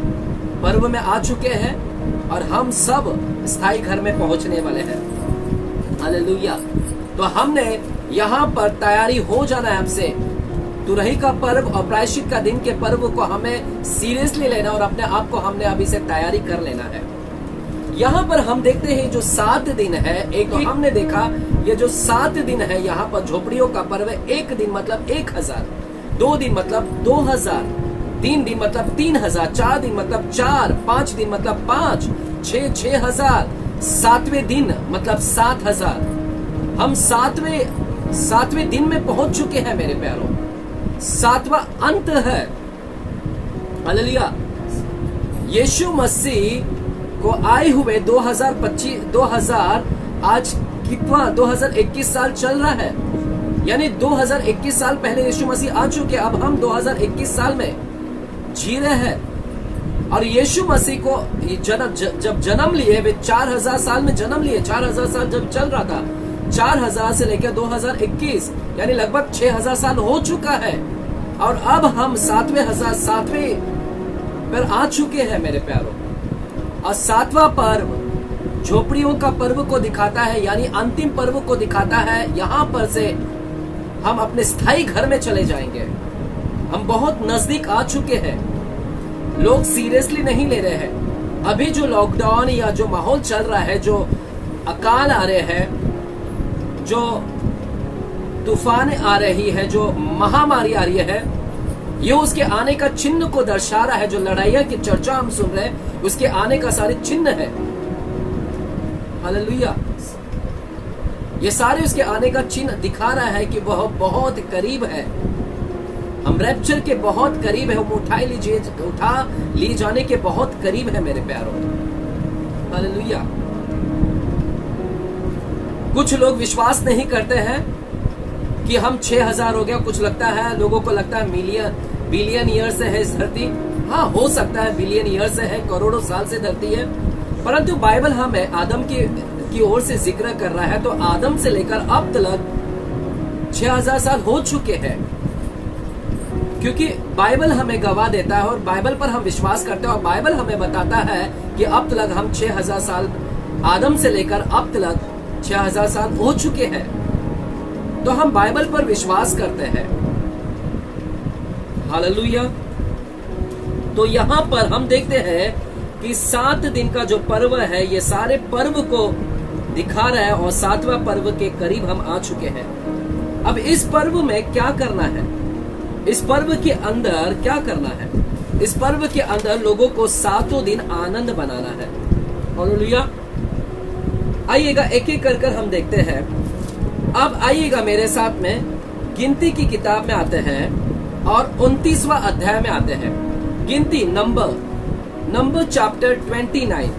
पर्व में आ चुके हैं और हम सब स्थायी घर में पहुंचने वाले हैं। हालेलुया। तो हमने यहाँ पर तैयारी हो जाना है हमसे। तुरही का पर्व और प्रायश्चित का दिन के पर्व को हमें सीरियसली लेना और अपने आप को हमने अभी से तैयारी कर लेना है। यहाँ पर हम देखते हैं जो 7 दिन है, एक तो हमने देखा ये जो 7 दिन है यहाँ पर झोपड़ियों का पर्व है। 1 दिन मतलब 1000, 2 दिन मतलब 2000, 3 दिन मतलब 3000, 4 दिन मतलब 4, 5 दिन मतलब 5, 6000, 7वें दिन मतलब 7000। हम 7वें दिन में पहुंच चुके हैं मेरे प्यारों। 7वां अंत है। हालेलुया। यीशु मसीह को आए हुए 2000 आज कितना 2021 साल चल रहा है, यानी 2021 साल पहले यीशु मसीह आ चुके। अब हम 2021 साल में जी रहे हैं। और यीशु मसीह को जब जन्म लिए वे 4000 साल में जन्म लिए। 4000 साल जब चल रहा था, 4000 से लेकर 2021 यानी लगभग 6000 साल हो चुका है। और अब हम 7वें पर आ चुके हैं मेरे प्यारों। और 7वां पर्व झोपड़ियों का पर्व को दिखाता है, यानी अंतिम पर्व को दिखाता है। यहाँ पर से हम अपने स्थायी घर में चले जाएंगे। हम बहुत नजदीक आ चुके हैं। लोग सीरियसली नहीं ले रहे हैं। अभी जो लॉकडाउन या जो माहौल चल रहा है, जो अकाल आ रहे हैं, जो तूफान आ रही है, जो महामारी आ रही है, ये उसके आने का चिन्ह को दर्शा रहा है। जो लड़ाइयां की चर्चा हम सुन रहे हैं, उसके आने का सारे चिन्ह है। हालेलुया। ये सारे उसके आने का चिन्ह दिखा रहा है कि वह बहुत करीब है। हम रैप्चर के बहुत करीब है। हम उठा लिए जाने के बहुत करीब है मेरे प्यारों। हालेलुया। कुछ लोग विश्वास नहीं करते हैं कि हम 6000 हो गया। कुछ लगता है, लोगों को लगता है बिलियन ईयर से है इस धरती। हाँ, हो सकता है बिलियन ईयर से है, करोड़ों साल से धरती है। परंतु बाइबल हमें आदम की ओर से जिक्र कर रहा है। तो आदम से लेकर अब तक 6000 साल हो चुके हैं, क्योंकि बाइबल हमें गवाह देता है और बाइबल पर हम विश्वास करते हैं। और बाइबल हमें बताता है कि अब तक हम 6000 साल, आदम से लेकर अब तक 6000 साल हो चुके हैं। तो हम बाइबल पर विश्वास करते हैं। हालेलुया। तो यहाँ पर हम देखते हैं कि 7 दिन का जो पर्व है, ये सारे पर्व को दिखा रहा है और 7वां पर्व के करीब हम आ चुके हैं। अब इस पर्व में क्या करना है? इस पर्व के अंदर क्या करना है? इस पर्व के अंदर लोगों को 7 दिन आनंद बनाना है। हालेलुया। आइएगा, एक एक कर हम देखते हैं। अब आइएगा मेरे साथ में गिनती की किताब में आते हैं और 29वां अध्याय में आते हैं। गिनती नंबर चैप्टर 29,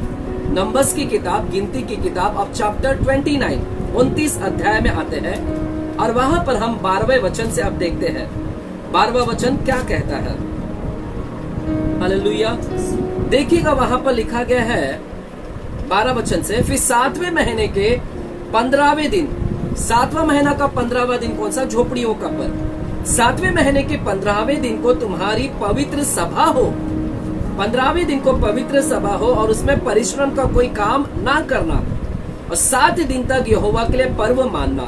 नंबर्स की किताब, गिनती की किताब, अब चैप्टर 29 29 अध्याय में आते हैं। और वहां पर हम 12वें वचन से अब देखते हैं 12वां वचन क्या कहता है। हालेलुया। देखिएगा, वहां पर लिखा गया है 12 वचन से, फिर 7वें महीने के 15वें दिन। 7वां महीना का 15वां दिन कौन सा? झोपड़ियों का पर्व। 7वें महीने के 15वें दिन को तुम्हारी पवित्र सभा हो। 15वें दिन को पवित्र सभा हो और उसमें परिश्रम का कोई काम ना करना और 7 दिन तक यहोवा के लिए पर्व मानना।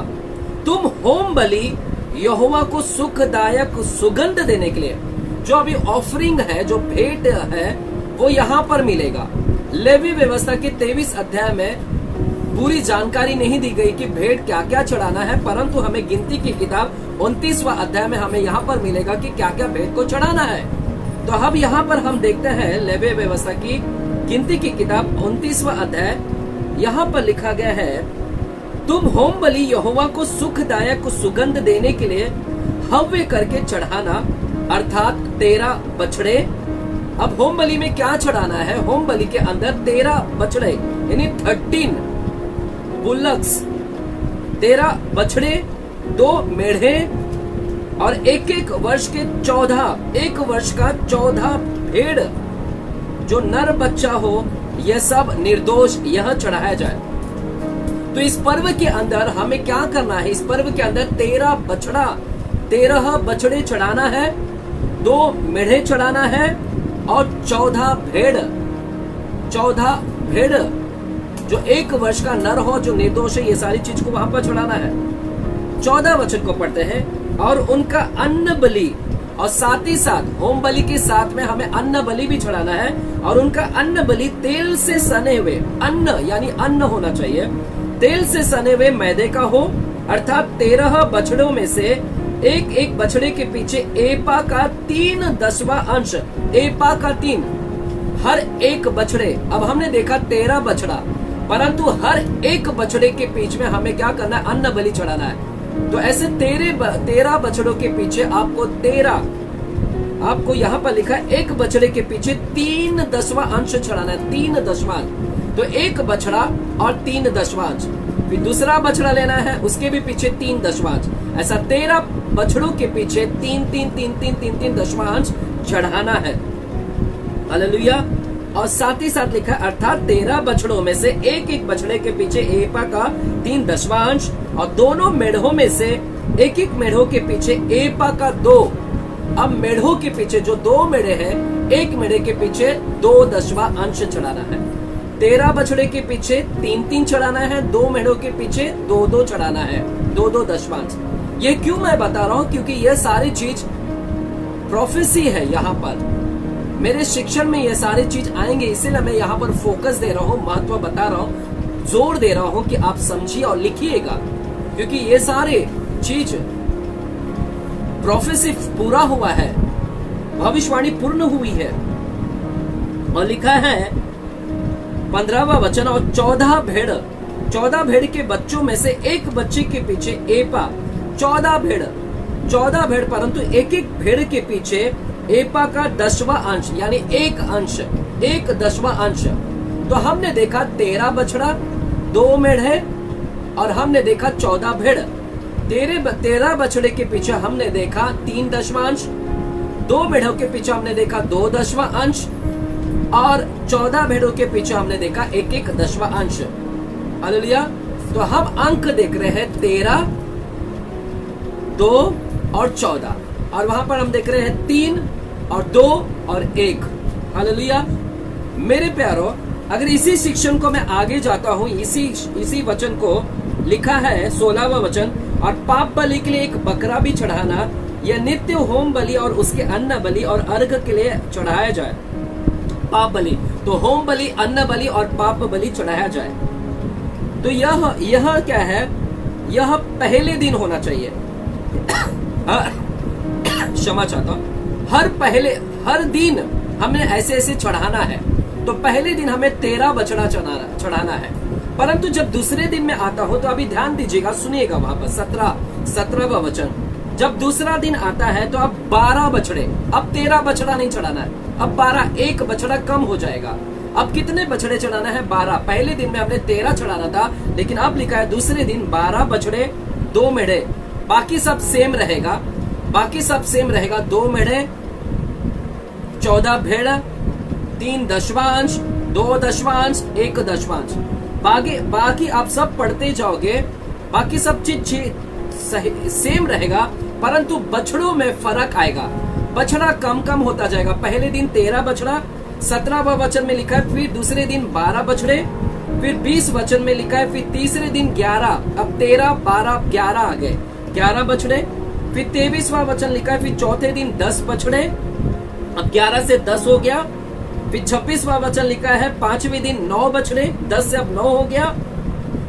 तुम होम बलि यहोवा को सुखदायक सुगंध देने के लिए, जो अभी ऑफरिंग है, जो भेंट है, वो यहाँ पर मिलेगा। लेवी व्यवस्था के 23 अध्याय में पूरी जानकारी नहीं दी गई कि भेंट क्या क्या चढ़ाना है, परंतु हमें गिनती की किताब 29वां अध्याय में हमें यहाँ पर मिलेगा कि क्या क्या भेंट को चढ़ाना है। तो अब यहाँ पर हम देखते हैं लेवी व्यवस्था की गिनती की किताब 29वां अध्याय। यहाँ पर लिखा गया है, तुम होम बलि यहोवा को सुखदायक सुगंध देने के लिए हव्य करके चढ़ाना, अर्थात 13 बछड़े अब होम बलि में क्या चढ़ाना है? होम बलि के अंदर 13 बछड़े यानी 13 बुल्लक्स, 13 बछड़े, 2 मेढ़े और एक वर्ष के 1 वर्ष का 14 भेड़ जो नर बच्चा हो, यह सब निर्दोष यह चढ़ाया जाए। तो इस पर्व के अंदर हमें क्या करना है? इस पर्व के अंदर 13 बछड़े चढ़ाना है, 2 मेढ़े चढ़ाना है और 14 भेड़ जो 1 वर्ष का नर हो जो निर्दोष है, ये सारी चीज को वहां पर चढ़ाना है। 14 वचन को पढ़ते हैं। और उनका अन्न बलि, और साथ ही साथ होम बलि के साथ में हमें अन्न बलि भी चढ़ाना है। और उनका अन्न बलि तेल से सने हुए, अन्न यानी अन्न होना चाहिए, तेल से सने हुए मैदे का हो, अर्थात 13 बछड़ों में से एक बछड़े के पीछे एपा का 3/10वां अंश, एपा का 3 हर एक बछड़े। अब हमने देखा 13 बछड़ा, परंतु हर एक बछड़े के बीच में हमें क्या करना है? अन्न बलि चढ़ाना है। तो ऐसे 13 बछड़ों के पीछे आपको यहाँ पर लिखा है, एक बछड़े के पीछे 3/10वां अंश चढ़ाना है, 3/10वां। तो एक बछड़ा और 3/10वां अंश, फिर दूसरा बछड़ा लेना है, उसके भी पीछे 3/10वां अंश। ऐसा 13 बछड़ों के पीछे 3/10वां अंश चढ़ाना है। हालेलुया। और साथ ही साथ लिखा अर्थात 13 बछड़ों में से एक बछड़े के पीछे एपा का 3/10वां अंश, और दोनों मेढ़ों में से एक मेढ़ों के पीछे एपा का 2। अब मेढ़ों के पीछे जो 2 मेढ़े हैं, एक मेढ़े के पीछे 2/10वां अंश चढ़ाना है। 13 बछड़े के पीछे 3 चढ़ाना है, 2 मेढ़ों के पीछे 2 चढ़ाना है, 2/10वां अंश। ये क्यों मैं बता रहा हूं? क्योंकि ये सारी चीज प्रोफेसी है। यहाँ पर मेरे शिक्षण में ये सारी चीज आएंगे, इसीलिए मैं यहाँ पर फोकस दे रहा हूँ, महत्व बता रहा हूँ, जोर दे रहा हूँ कि आप समझिए और लिखिएगा, क्योंकि ये सारे चीज प्रोफेसी पूरा हुआ है, भविष्यवाणी पूर्ण हुई है। और लिखा है 15वां वचन, और 14 भेड़ के बच्चों में से एक बच्चे के पीछे एपा, 14 भेड़, परंतु एक भेड़ के पीछे एपा का 10वां अंश यानी 1/10वां अंश। तो हमने देखा 13 बछड़ा, 2 मेढ़े और हमने देखा 14 भेड़। 13 बछड़े के पीछे हमने देखा 3/10वां अंश, 2 मेढ़ों के पीछे हमने देखा 2/10वां अंश, और 14 भेड़ों के पीछे हमने देखा 1/10वां अंश। हालेलुया। तो हम अंक देख रहे हैं 13, 2 और 14, और वहां पर हम देख रहे हैं 3 और 2 और 1। हालेलुया। मेरे प्यारो, अगर इसी शिक्षण को मैं आगे जाता हूं, इसी वचन को लिखा है 16वां वचन, और पाप बलि के लिए एक बकरा भी चढ़ाना, यह नित्य होम बलि और उसके अन्न बलि और अर्घ के लिए चढ़ाया जाए। पाप बलि, तो होम बलि, अन्न बलि और पाप बलि चढ़ाया जाए। तो यह क्या है? यह पहले दिन होना चाहिए। क्षमा चाहता हूं। हर दिन हमें ऐसे चढ़ाना है। तो पहले दिन हमें 13 बछड़ा चढ़ाना है, परंतु जब दूसरे दिन में आता हो, तो अभी ध्यान दीजिएगा, सुनिएगा वहां पर 17वां वचन। जब दूसरा दिन आता है तो अब 12 बछड़े, अब 13 बछड़ा नहीं चढ़ाना है, अब 12, एक बछड़ा कम हो जाएगा। अब कितने बछड़े चढ़ाना है? 12। पहले दिन में हमने 13 चढ़ाना था, लेकिन अब लिखा है दूसरे दिन 12 बछड़े, 2 मेढ़े, बाकी सब सेम रहेगा, 2 मेढ़े, 14 भेड़, 3/10वां अंश, 2/10वां अंश, 1/10वां अंश। बाकी आप सब पढ़ते जाओगे, बाकी सब चीज सेम रहेगा, परंतु बछड़ों में फर्क आएगा, बछड़ा कम होता जाएगा। पहले दिन 13 बछड़ा, 17वां वचन में लिखा है, फिर दूसरे दिन 12 बछड़े, फिर 20 वचन में लिखा है, फिर तीसरे दिन 11, अब 13, 12, 11 आ गए, 11 बछड़े, फिर 23वां वचन लिखा है, फिर चौथे दिन 10 बछड़े, अब 11 से 10 हो गया, फिर 26वां वचन लिखा है 5वें दिन 9 बछड़े, 10 से अब 9 हो गया,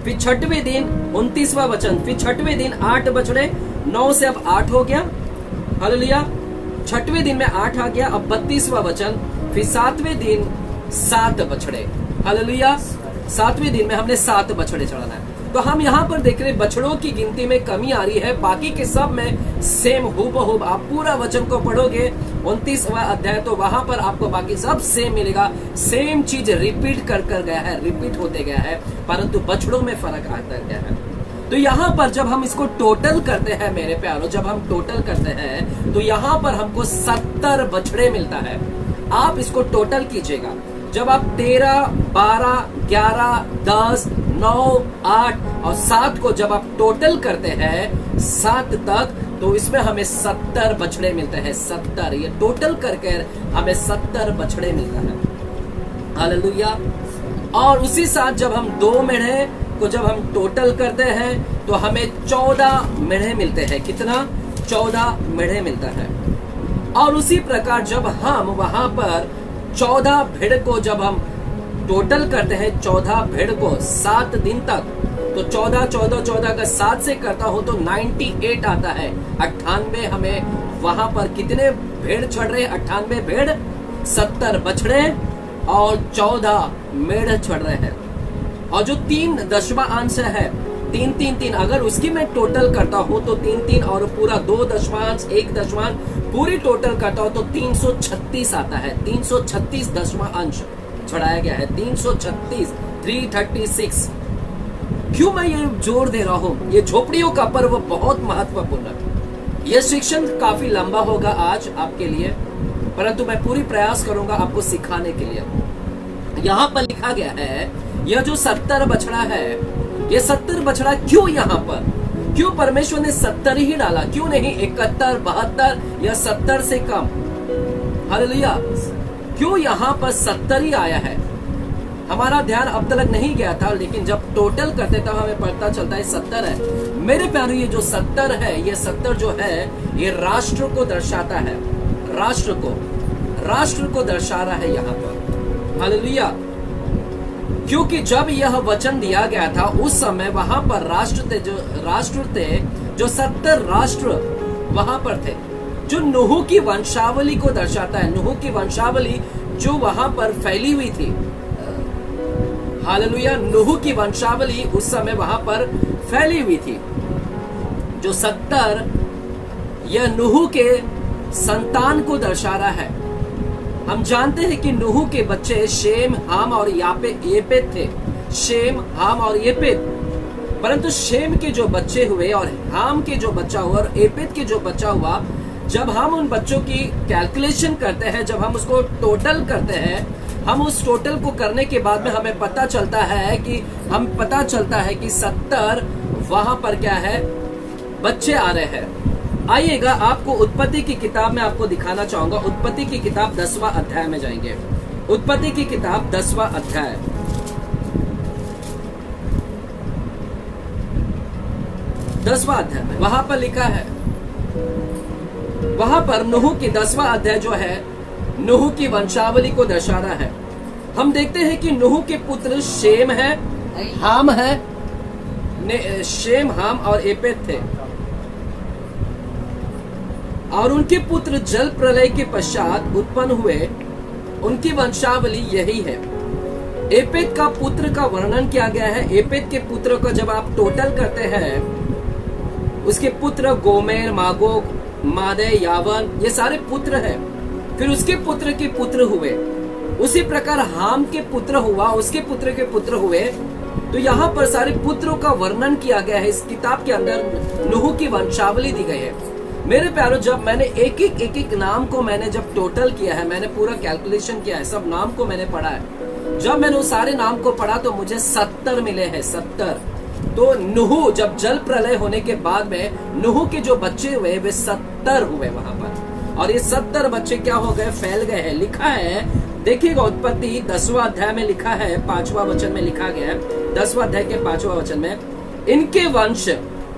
फिर 6वें दिन 29वां वचन, फिर 6वें दिन 8 बछड़े, 9 से अब 8 हो गया। हालेलुया। 6वें दिन में 8 आ गया, अब 32वां वचन, फिर 7वें दिन 7 बछड़े। हालेलुया। 7वें दिन में हमने 7 बछड़े चढ़ाना है। तो हम यहाँ पर देख रहे बछड़ों की गिनती में कमी आ रही है, बाकी के सब में सेम हूबहूब। आप पूरा वचन को पढ़ोगे 29वां अध्याय, तो वहां पर आपको बाकी सब सेम मिलेगा। सेम चीज रिपीट कर गया है, रिपीट होते गया है, परंतु बछड़ों में फर्क आता गया है। तो यहाँ पर जब हम इसको टोटल करते हैं मेरे प्यारों, जब हम टोटल करते हैं तो यहाँ पर हमको 70 बछड़े मिलता है। आप इसको टोटल कीजिएगा। जब आप 13, 12, 11, 10, 9, 8 और 7 को जब आप टोटल करते हैं 7 तक, तो इसमें हमें 70 बछड़े मिलते हैं। 70, ये टोटल करके हमें 70 बछड़े मिलता है। हालेलुया। और उसी साथ जब हम 2 मेढ़े को जब हम टोटल करते हैं तो हमें 14 मेढ़े मिलते हैं। कितना? 14 मेढ़े मिलता है। और उसी प्रकार जब हम वहां पर 14 भेड़ को जब हम टोटल करते हैं, 14 भेड़ को 7 दिन तक, तो 14, 14, 14 का 7 से करता हूं तो 98 आता है। 98 हमें वहां पर कितने भेड़ चढ़ रहे? 98 भेड़, 70 बछड़े और 14 मेढ़ चढ़ रहे हैं। और जो 3 दशवां अंश है, 3, 3, 3, अगर उसकी मैं टोटल करता हूं तो 3, 3 और पूरा 2 दशमांश 1 दशमांश पूरी टोटल करता हूं तो 336 आता है। 336 दशवां अंश चढ़ाया गया है। 336, 336। क्यों मैं ये जोर दे रहा हूं? ये झोपड़ियों का पर्व बहुत महत्वपूर्ण है। यह शिक्षण काफी लंबा होगा आज आपके लिए, परंतु मैं पूरी प्रयास करूंगा आपको सिखाने के लिए। यहाँ पर लिखा गया है, यह जो 70 बछड़ा है, ये 70 बछड़ा क्यों यहाँ पर? क्यों परमेश्वर ने 70 ही डाला? क्यों नहीं 71, 72 या 70 से कम? हालेलुया। क्यों यहाँ पर 70 ही आया है? हमारा ध्यान अब तक नहीं गया था, लेकिन जब टोटल करते तब हमें पता चलता है 70 है। मेरे प्यारे, ये जो 70 है, ये 70 जो है ये राष्ट्र को दर्शाता है। राष्ट्र को दर्शा रहा है यहाँ पर। हालेलुया। क्योंकि जब यह वचन दिया गया था उस समय वहां पर राष्ट्र थे जो 70 राष्ट्र वहां पर थे, जो नूह की वंशावली को दर्शाता है। नूह की वंशावली जो वहां पर फैली हुई थी। हालेलुया। नूह की वंशावली उस समय वहां पर फैली हुई थी। जो 70 यह नूह के संतान को दर्शा रहा है। हम जानते हैं कि नूह के बच्चे शेम, हाम और येपेत थे। शेम, हाम और येपेत। परंतु शेम के जो बच्चे हुए और हाम के जो बच्चा हुआ और येपेत के जो बच्चा हुआ, जब हम उन बच्चों की कैलकुलेशन करते हैं, जब हम उसको टोटल करते हैं, हम उस टोटल को करने के बाद में हमें पता चलता है कि 70 वहां पर क्या है? बच्चे आ रहे हैं। आइएगा, आपको उत्पत्ति की किताब में आपको दिखाना चाहूंगा। उत्पत्ति की किताब 10वां अध्याय में जाएंगे। उत्पत्ति की किताब 10वां अध्याय, में वहां पर लिखा है, वहां पर नूह की 10वां अध्याय जो है नूह की वंशावली को दर्शा रहा है। हम देखते हैं कि नूह के पुत्र शेम है, हाम है, शेम, हाम और येपेत थे। और उनके पुत्र जल प्रलय के पश्चात उत्पन्न हुए। उनकी वंशावली यही है। येपेत का पुत्र का वर्णन किया गया है। येपेत के पुत्र को जब आप टोटल करते हैं, उसके पुत्र गोमेर, मागोग, मादे, यावन, ये सारे पुत्र हैं। फिर उसके पुत्र के पुत्र हुए। उसी प्रकार हाम के पुत्र हुआ, उसके पुत्र के पुत्र हुए। तो यहाँ पर सारे पुत्रों का वर्णन किया गया है। इस किताब के अंदर नूह की वंशावली दी गई है। मेरे प्यारों, जब मैंने एक एक नाम को मैंने जब टोटल किया है, मैंने पूरा कैलकुलेशन किया है, सब नाम को मैंने पढ़ा है। जब मैंने उस सारे नाम को पढ़ा तो मुझे 70 मिले हैं। 70। तो नूह, जब जल प्रलय होने के बाद में नूह के जो बच्चे हुए वे 70 हुए वहां पर। और ये 70 बच्चे क्या हो गए? फैल गए हैं। लिखा है, देखिएगा, उत्पत्ति 10वां अध्याय में लिखा है, 5वां वचन में लिखा गया है। 10वां अध्याय के 5वां वचन में, इनके वंश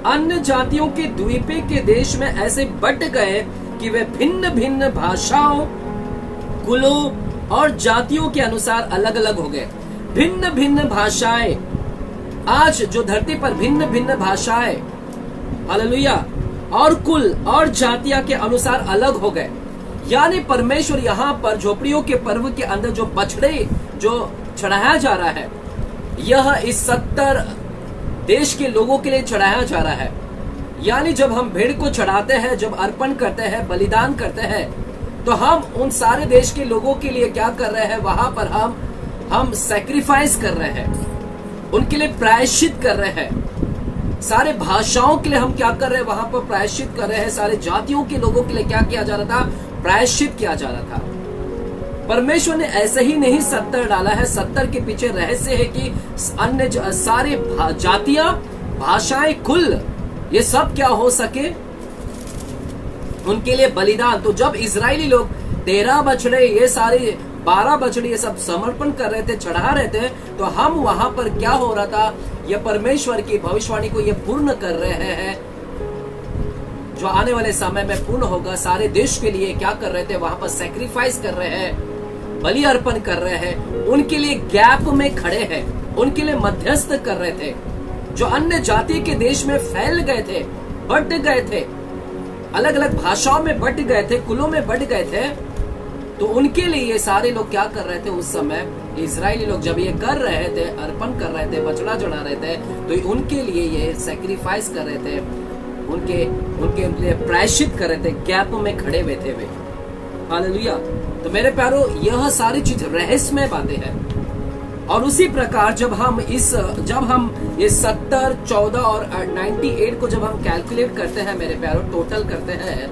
अन्य जातियों के द्वीपे के देश में ऐसे बट गए कि वे भिन्न भिन्न भाषाओं, कुलों और जातियों के अनुसार अलग अलग हो गए। भिन्न भिन्न भाषाएं, आज जो धरती पर भिन्न भिन्न भाषाएं, हालेलुया, और कुल और जातियां के अनुसार अलग हो गए। यानी परमेश्वर यहाँ पर झोपड़ियों के पर्व के अंदर जो बछड़े जो चढ़ाया जा रहा है, यह इस 70 देश के लोगों के लिए चढ़ाया जा रहा है। यानी जब हम भेड़ को चढ़ाते हैं, जब अर्पण करते हैं, बलिदान करते हैं, तो हम उन सारे देश के लोगों के लिए क्या कर रहे हैं, वहां पर हम सैक्रिफाइस कर रहे हैं, उनके लिए प्रायश्चित कर रहे हैं। सारे भाषाओं के लिए हम क्या कर रहे हैं, वहां पर प्रायश्चित कर रहे हैं। सारे जातियों के लोगों के लिए क्या किया जा रहा था, प्रायश्चित किया जा रहा था। परमेश्वर ने ऐसे ही नहीं 70 डाला है। 70 के पीछे रहस्य है कि अन्य सारे जातियां, भाषाएं, कुल, ये सब क्या हो सके, उनके लिए बलिदान। तो जब इजरायली लोग 13 बछड़े, ये सारे 12 बछड़े, ये सब समर्पण कर रहे थे, चढ़ा रहे थे, तो हम वहां पर क्या हो रहा था, ये परमेश्वर की भविष्यवाणी को ये पूर्ण कर रहे हैं, जो आने वाले समय में पूर्ण होगा। सारे देश के लिए क्या कर रहे थे, वहां पर सैक्रिफाइस कर रहे हैं, बलि अर्पण कर रहे हैं, उनके लिए गैप में खड़े हैं, उनके लिए मध्यस्थ कर रहे थे। जो अन्य जाति के देश में फैल गए थे, बढ़ गए थे, अलग अलग भाषाओं में बढ़ गए थे, कुलों में बढ़ गए थे, तो उनके लिए ये सारे लोग क्या कर रहे थे उस समय, इजरायली लोग जब ये कर रहे थे, अर्पण कर रहे थे, बछड़ा चढ़ा रहे थे, तो उनके लिए ये सैक्रिफाइस कर रहे थे, उनके लिए प्रायश्चित कर रहे थे, गैप में खड़े हुए थे वे। हालेलुया। तो मेरे प्यारो, यह सारी चीज रहस्यमय बातें हैं। और उसी प्रकार जब हम ये 70, 14 और 98 को जब हम कैलकुलेट करते हैं मेरे प्यारो, टोटल करते हैं,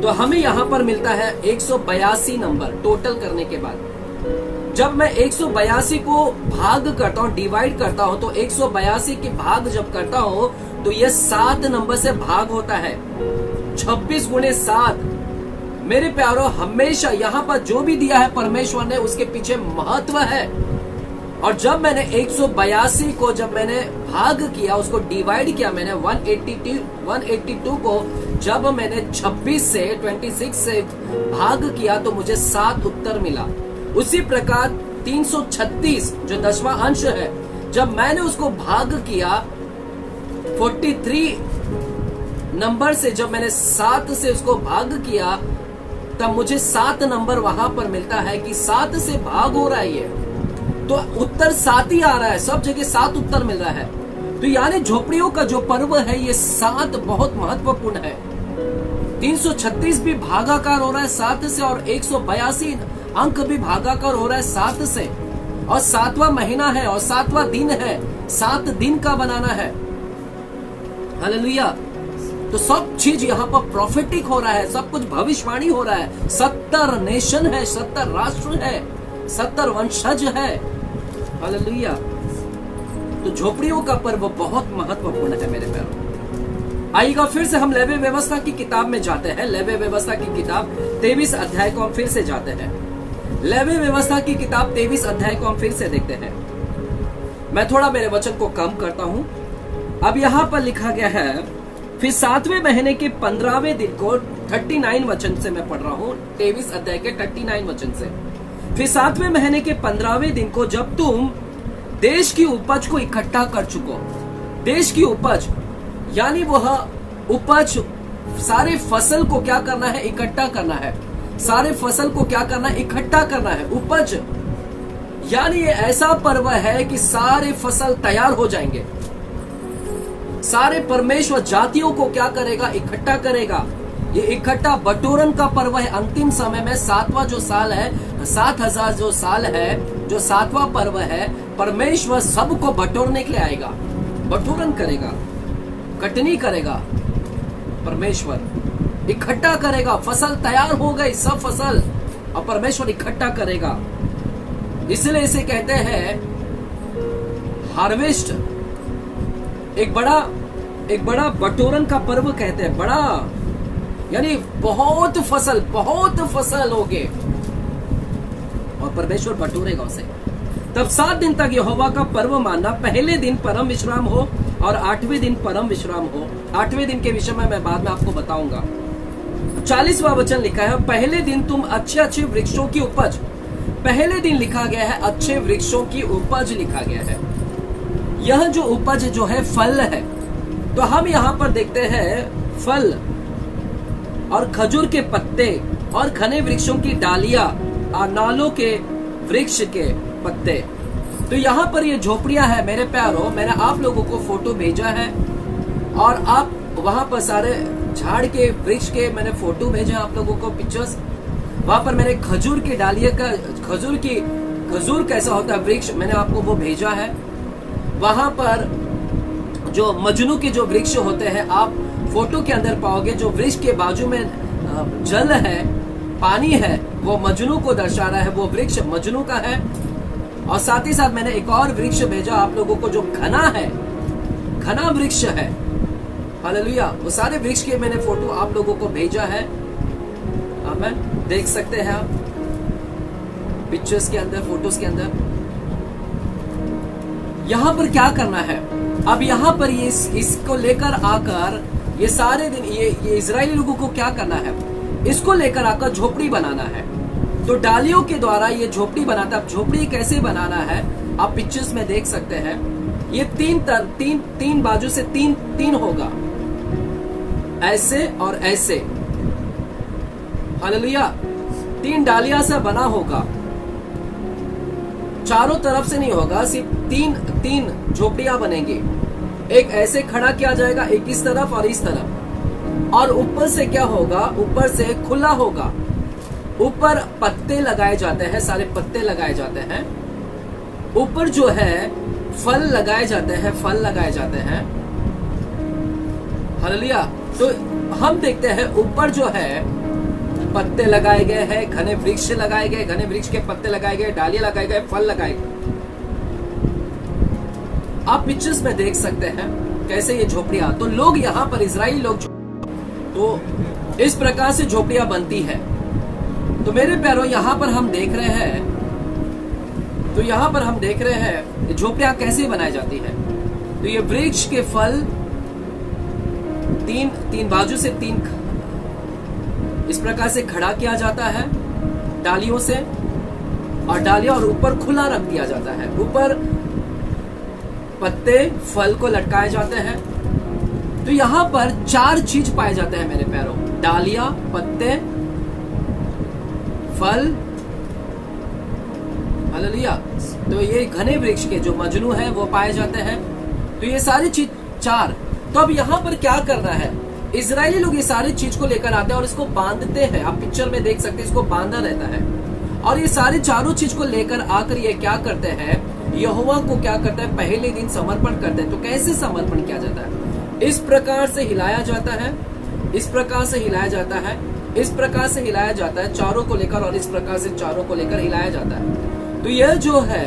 तो हमें यहां पर मिलता है 182 नंबर टोटल करने के बाद। जब मैं 182 को भाग करता हूं, डिवाइड करता हूं, तो 182 के भाग जब करता हूं, तो यह 7 नंबर से भाग होता है। 26 गुणे 7। मेरे प्यारो, हमेशा यहाँ पर जो भी दिया है परमेश्वर ने, उसके पीछे महत्व है। और जब मैंने 182 को जब मैंने भाग किया, उसको डिवाइड किया मैंने 182 को जब मैंने 26 से भाग किया, तो मुझे 7 उत्तर मिला। उसी प्रकार 336 जो 10वां अंश है, जब मैंने उसको भाग किया 43 नंबर से, जब मैंने 7 से उसको भाग किया, तब मुझे 7 नंबर वहां पर मिलता है कि 7 से भाग हो रहा है ये, तो उत्तर 7 ही आ रहा है, सब जगह 7 उत्तर मिल रहा है। तो यानी झोपड़ियों का जो पर्व है, ये 7 बहुत महत्वपूर्ण है। 336 भी भागाकार हो रहा है 7 से, और 182 अंक भी भागाकार हो रहा है 7 से, और 7वां महीना है और 7वां दिन है, 7 दिन का बनाना है। हालेलुया। तो सब चीज यहाँ पर प्रॉफिटिक हो रहा है, सब कुछ भविष्यवाणी हो रहा है। 70 नेशन है, 70 राष्ट्र है, 70 वंशज है। हालेलुया। तो झोपड़ियों का पर्व बहुत महत्वपूर्ण है मेरे प्यारों। आइएगा, फिर से हम लेवी व्यवस्था की किताब में जाते हैं। लेवी व्यवस्था की किताब 23 अध्याय को हम फिर से जाते हैं। लेवी व्यवस्था की किताब 23 अध्याय को हम फिर से देखते हैं। मैं थोड़ा मेरे वचन को कम करता हूं। अब यहाँ पर लिखा गया है, फिर 7वें महीने के 15वें दिन को, 39 वचन से मैं पढ़ रहा हूँ, 23 अध्याय के 39 वचन से। फिर 7वें महीने के 15वें दिन को, जब तुम देश की उपज को इकट्ठा कर चुको, देश की उपज यानी वह उपज, सारे फसल को क्या करना है, इकट्ठा करना है। सारे फसल को क्या करना है, इकट्ठा करना है। उपज यानी ये ऐसा पर्व है कि सारे फसल तैयार हो जाएंगे। सारे परमेश्वर जातियों को क्या करेगा, इकट्ठा करेगा। ये इकट्ठा बटोरन का पर्व है। अंतिम समय में 7वां जो साल है, 7000 जो साल है, जो 7वां पर्व है, परमेश्वर सबको बटोरने के लिए आएगा, बटोरन करेगा, कटनी करेगा, परमेश्वर इकट्ठा करेगा। फसल तैयार हो गई, सब फसल, और परमेश्वर इकट्ठा करेगा। इसलिए इसे कहते हैं हार्वेस्ट। एक बड़ा बटोरन का पर्व कहते हैं। बड़ा यानी बहुत फसल होगे, और परमेश्वर बटोरेगा उसे। तब 7 दिन तक यहोवा का पर्व मानना। पहले दिन परम विश्राम हो और 8वें दिन परम विश्राम हो। 8वें दिन के विषय में मैं बाद में आपको बताऊंगा। 40वां वचन लिखा है, पहले दिन तुम अच्छे वृक्षों की उपज। पहले दिन लिखा गया है, अच्छे वृक्षों की उपज लिखा गया है। यह जो उपज जो है फल है। तो हम यहाँ पर देखते हैं फल और खजूर के पत्ते और घने वृक्षों की डालियां और नालों के वृक्ष के पत्ते। तो यहाँ पर ये झोपड़ियां है मेरे प्यारों। मैंने आप लोगों को फोटो भेजा है, और आप वहां पर सारे झाड़ के वृक्ष के मैंने फोटो भेजे आप लोगों को, पिक्चर्स। वहां पर मैंने खजूर की डालियों का, खजूर कैसा होता है वृक्ष, मैंने आपको वो भेजा है। वहां पर जो मजनू के जो वृक्ष होते हैं आप फोटो के अंदर पाओगे, जो वृक्ष के बाजू में जल है, पानी है, वो मजनू को दर्शा रहा है, वो वृक्ष मजनू का है। और साथ ही साथ मैंने एक और वृक्ष भेजा आप लोगों को जो घना है, घना वृक्ष है। हालेलुया। वो सारे वृक्ष के मैंने फोटो आप लोगों को भेजा है। आमेन। देख सकते हैं आप पिक्चर्स के अंदर, फोटोज के अंदर। यहां पर क्या करना है अब, यहां पर ये इसको लेकर आकर ये सारे दिन ये इजरायली लोगों को क्या करना है, इसको लेकर आकर झोपड़ी बनाना है। तो डालियों के द्वारा ये झोपड़ी बनाता है। झोपड़ी कैसे बनाना है आप पिक्चर्स में देख सकते हैं। ये तीन बाजू से तीन होगा, ऐसे और ऐसे। हालेलुया। 3 डालियां से बना होगा, चारों तरफ से नहीं होगा, सिर्फ तीन झोपड़ियां बनेंगी। एक ऐसे खड़ा किया जाएगा, एक इस तरफ और इस तरफ। और ऊपर से क्या होगा, ऊपर से खुला होगा। ऊपर पत्ते लगाए जाते हैं, सारे पत्ते लगाए जाते हैं। ऊपर जो है फल लगाए जाते हैं, फल लगाए जाते हैं। हालेलुया। तो हम देखते हैं ऊपर जो है पत्ते लगाए गए हैं, घने वृक्ष लगाए गए, घने वृक्ष के पत्ते लगाए गए, डालियां लगाए गए, फल लगाए गए। आप पिक्चर्स में देख सकते हैं कैसे ये झोपड़ियां, तो लोग यहाँ पर इजराइली लोग, तो इस प्रकार से झोपड़ियां बनती है। तो मेरे प्यारों यहाँ पर हम देख रहे हैं, तो यहाँ पर हम देख रहे हैं झोपड़ियां कैसे बनाई जाती है। तो ये वृक्ष के फल तीन बाजू से तीन इस प्रकार से खड़ा किया जाता है डालियों से, और डालियां और ऊपर खुला रख दिया जाता है। ऊपर पत्ते फल को लटकाए जाते हैं। तो यहां पर 4 चीज पाए जाते हैं मेरे प्यारों, डालियां, पत्ते, फल। हालेलुया। तो ये घने वृक्ष के जो मजनू है वो पाए जाते हैं। तो ये सारी चीज 4। तो अब यहाँ पर क्या करना है, इजरायली लोग ये सारी चीज को लेकर आते हैं और इसको बांधते हैं। आप पिक्चर में देख सकते हैं, इसको बांधा रहता है। और ये सारी चारों चीज को लेकर आकर ये क्या करते हैं, यहोवा को क्या करते हैं, पहले दिन समर्पण करते हैं। तो कैसे समर्पण किया जाता है, इस प्रकार से हिलाया जाता है, इस प्रकार से हिलाया जाता है, इस प्रकार से हिलाया जाता है चारों को लेकर, और इस प्रकार से चारों को लेकर हिलाया जाता है। तो यह जो है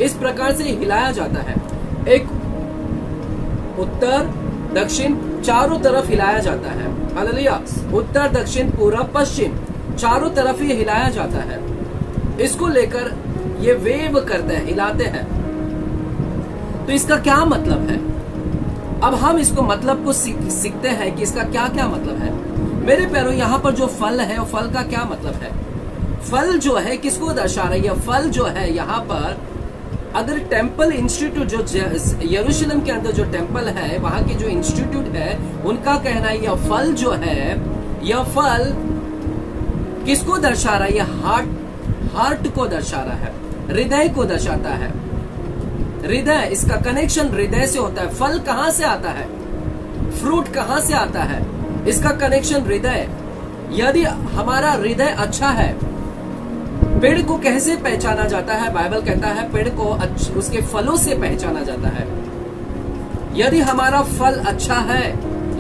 इस प्रकार से हिलाया जाता है। एक उत्तर दक्षिण चारों तरफ हिलाया जाता है। हालेलुया। उत्तर दक्षिण पूर्व पश्चिम चारों तरफ ही हिलाया जाता है। इसको लेकर ये वेव करते हैं, हिलाते हैं। तो इसका क्या मतलब है, अब हम इसको मतलब को सीखते हैं कि इसका क्या क्या मतलब है। मेरे प्यारों यहाँ पर जो फल है वो फल का क्या मतलब है। फल जो है किसको दर्शा रही है, फल जो है यहाँ पर अगर टेम्पल इंस्टीट्यूट जो यरूशलेम के अंदर जो टेम्पल है वहां के जो इंस्टीट्यूट है उनका कहना है यह फल जो है, यह फल किसको दर्शा रहा है, यह हार्ट को दर्शा रहा है, हृदय को दर्शाता है। हृदय, इसका कनेक्शन हृदय से होता है। फल कहां से आता है, फ्रूट कहां से आता है, इसका कनेक्शन हृदय। यदि हमारा हृदय अच्छा है, पेड़ को कैसे पहचाना जाता है, बाइबल कहता है पेड़ को उसके फलों से पहचाना जाता है। यदि हमारा फल अच्छा है,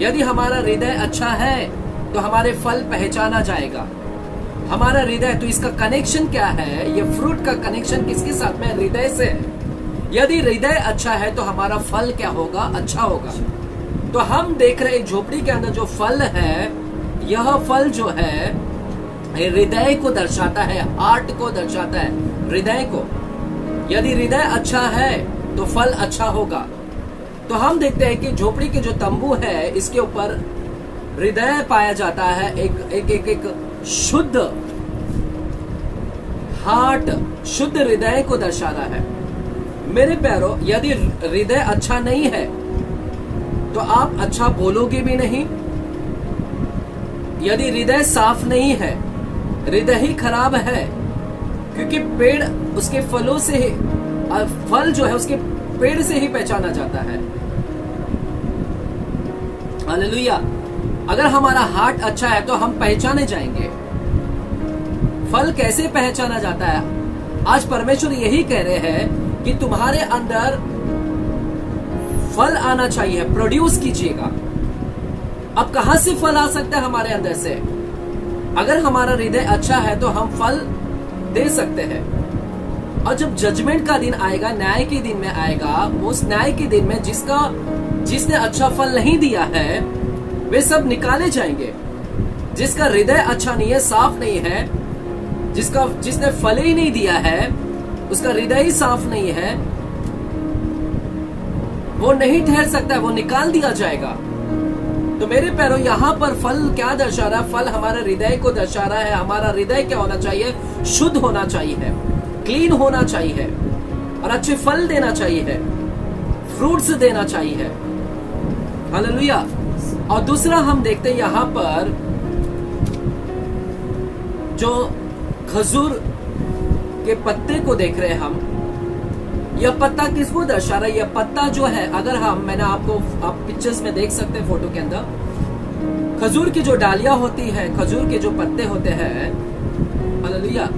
यदि हमारा हृदय अच्छा है तो हमारे फल पहचाना जाएगा। हमारा हृदय, तो इसका कनेक्शन क्या है, ये फ्रूट का कनेक्शन किसके साथ में, हृदय से है। यदि हृदय अच्छा है तो हमारा फल क्या होगा, अच्छा होगा। तो हम देख रहे हैं झोपड़ी के अंदर जो फल है, यह फल जो है हृदय को दर्शाता है, हार्ट को दर्शाता है, हृदय को। यदि हृदय अच्छा है तो फल अच्छा होगा। तो हम देखते हैं कि झोपड़ी के जो तंबू है इसके ऊपर हृदय पाया जाता है, एक शुद्ध हार्ट, शुद्ध हृदय को दर्शा रहा है। मेरे प्यारों, यदि हृदय अच्छा नहीं है तो आप अच्छा बोलोगे भी नहीं। यदि हृदय साफ नहीं है, हृदय ही खराब है, क्योंकि पेड़ उसके फलों से ही, फल जो है उसके पेड़ से ही पहचाना जाता है। हालेलुया। अगर हमारा हार्ट अच्छा है तो हम पहचाने जाएंगे। फल कैसे पहचाना जाता है? आज परमेश्वर यही कह रहे हैं कि तुम्हारे अंदर फल आना चाहिए, प्रोड्यूस कीजिएगा। अब कहां से फल आ सकता है? हमारे अंदर से। अगर हमारा हृदय अच्छा है तो हम फल दे सकते हैं। और जब जजमेंट का दिन आएगा, न्याय के दिन में आएगा, उस न्याय के दिन में जिसने अच्छा फल नहीं दिया है वे सब निकाले जाएंगे। जिसका हृदय अच्छा नहीं है, साफ नहीं है, जिसने फल ही नहीं दिया है, उसका हृदय ही साफ नहीं है, वो नहीं ठहर सकता है, वो निकाल दिया जाएगा। तो मेरे पैरों, यहाँ पर फल क्या दर्शा रहा है? फल हमारे हृदय को दर्शा रहा है। हमारा हृदय क्या होना चाहिए? शुद्ध होना चाहिए, क्लीन होना चाहिए और अच्छे फल देना चाहिए, फ्रूट्स देना चाहिए। हालेलुया। और दूसरा हम देखते हैं यहाँ पर जो खजूर के पत्ते को देख रहे हैं हम। यह पत्ता किसको दर्शा रहा है? यह पत्ता जो है, अगर मैंने आप पिक्चर्स में देख सकते हैं, फोटो के अंदर खजूर की जो डालियां होती है, खजूर के जो पत्ते होते हैं, हालेलुया,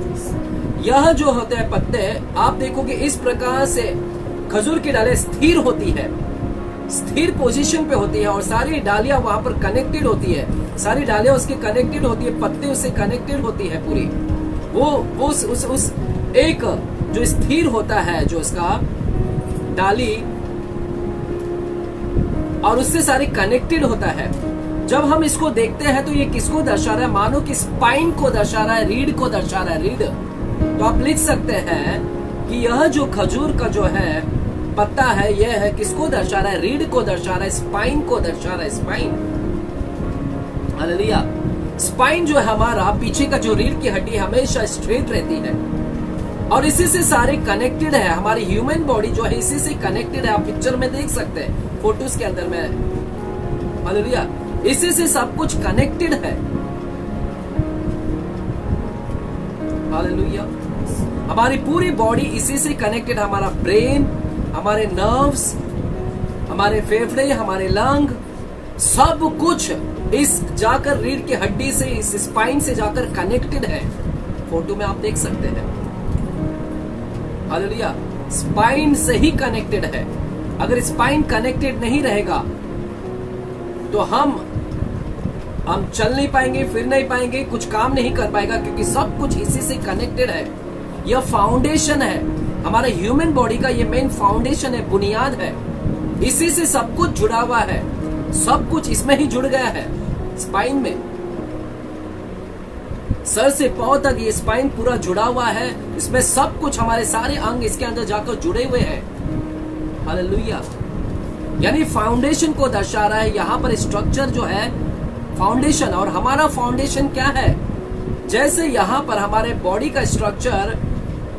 यह जो होते हैं पत्ते, आप देखोगे इस प्रकार से खजूर की डालियां स्थिर होती है, स्थिर पोजीशन पे होती है और सारी डालियां वहां पर कनेक्टेड होती है। सारी डालियां उसके कनेक्टेड होती है, पत्ते उससे कनेक्टेड होती है पूरी। वो उस एक जो स्थिर होता है, जो उसका डाली, और उससे सारी कनेक्टेड होता है। जब हम इसको देखते हैं तो ये किसको दर्शा रहा है? मानो कि स्पाइन को दर्शा रहा है, रीढ़ को दर्शा रहा है, रीढ़। तो आप लिख सकते हैं कि यह जो खजूर का जो है पत्ता है, यह है किसको दर्शा रहा है? रीढ़ को दर्शा रहा है, स्पाइन को दर्शा रहा है, स्पाइन। हालेलुया। स्पाइन जो है हमारा पीछे का जो रीढ़ की हड्डी हमेशा स्ट्रेट रहती है और इसी से सारे कनेक्टेड है। हमारी ह्यूमन बॉडी जो है इसी से कनेक्टेड है। आप पिक्चर में देख सकते हैं, फोटोज के अंदर में। हालेलुया। इसी से सब कुछ कनेक्टेड है। हालेलुया। हमारी पूरी बॉडी इसी से कनेक्टेड। हमारा ब्रेन, हमारे नर्व्स, हमारे फेफड़े, हमारे लंग, सब कुछ इस जाकर रीढ़ की हड्डी से, इस स्पाइन से जाकर कनेक्टेड है। फोटो में आप देख सकते हैं। हालेलुया। स्पाइन से ही कनेक्टेड है। अगर स्पाइन कनेक्टेड नहीं रहेगा तो हम चल नहीं पाएंगे, फिर नहीं पाएंगे, कुछ काम नहीं कर पाएगा, क्योंकि सब कुछ इसी से कनेक्टेड है। यह फाउंडेशन है हमारे ह्यूमन बॉडी का, ये मेन फाउंडेशन है, बुनियाद है। इसी से सब कुछ जुड़ा हुआ है, सब कुछ इसमें ही जुड़ गया है, स्पाइन में। सर से पांव तक ये स्पाइन पूरा जुड़ा हुआ है। इसमें सब कुछ, हमारे सारे अंग इसके अंदर जाकर जुड़े हुए हैं। हालेलुया। यानी फाउंडेशन को दर्शा रहा है। यहाँ पर स्ट्रक्चर जो है फाउंडेशन, और हमारा फाउंडेशन क्या है? जैसे यहाँ पर हमारे बॉडी का स्ट्रक्चर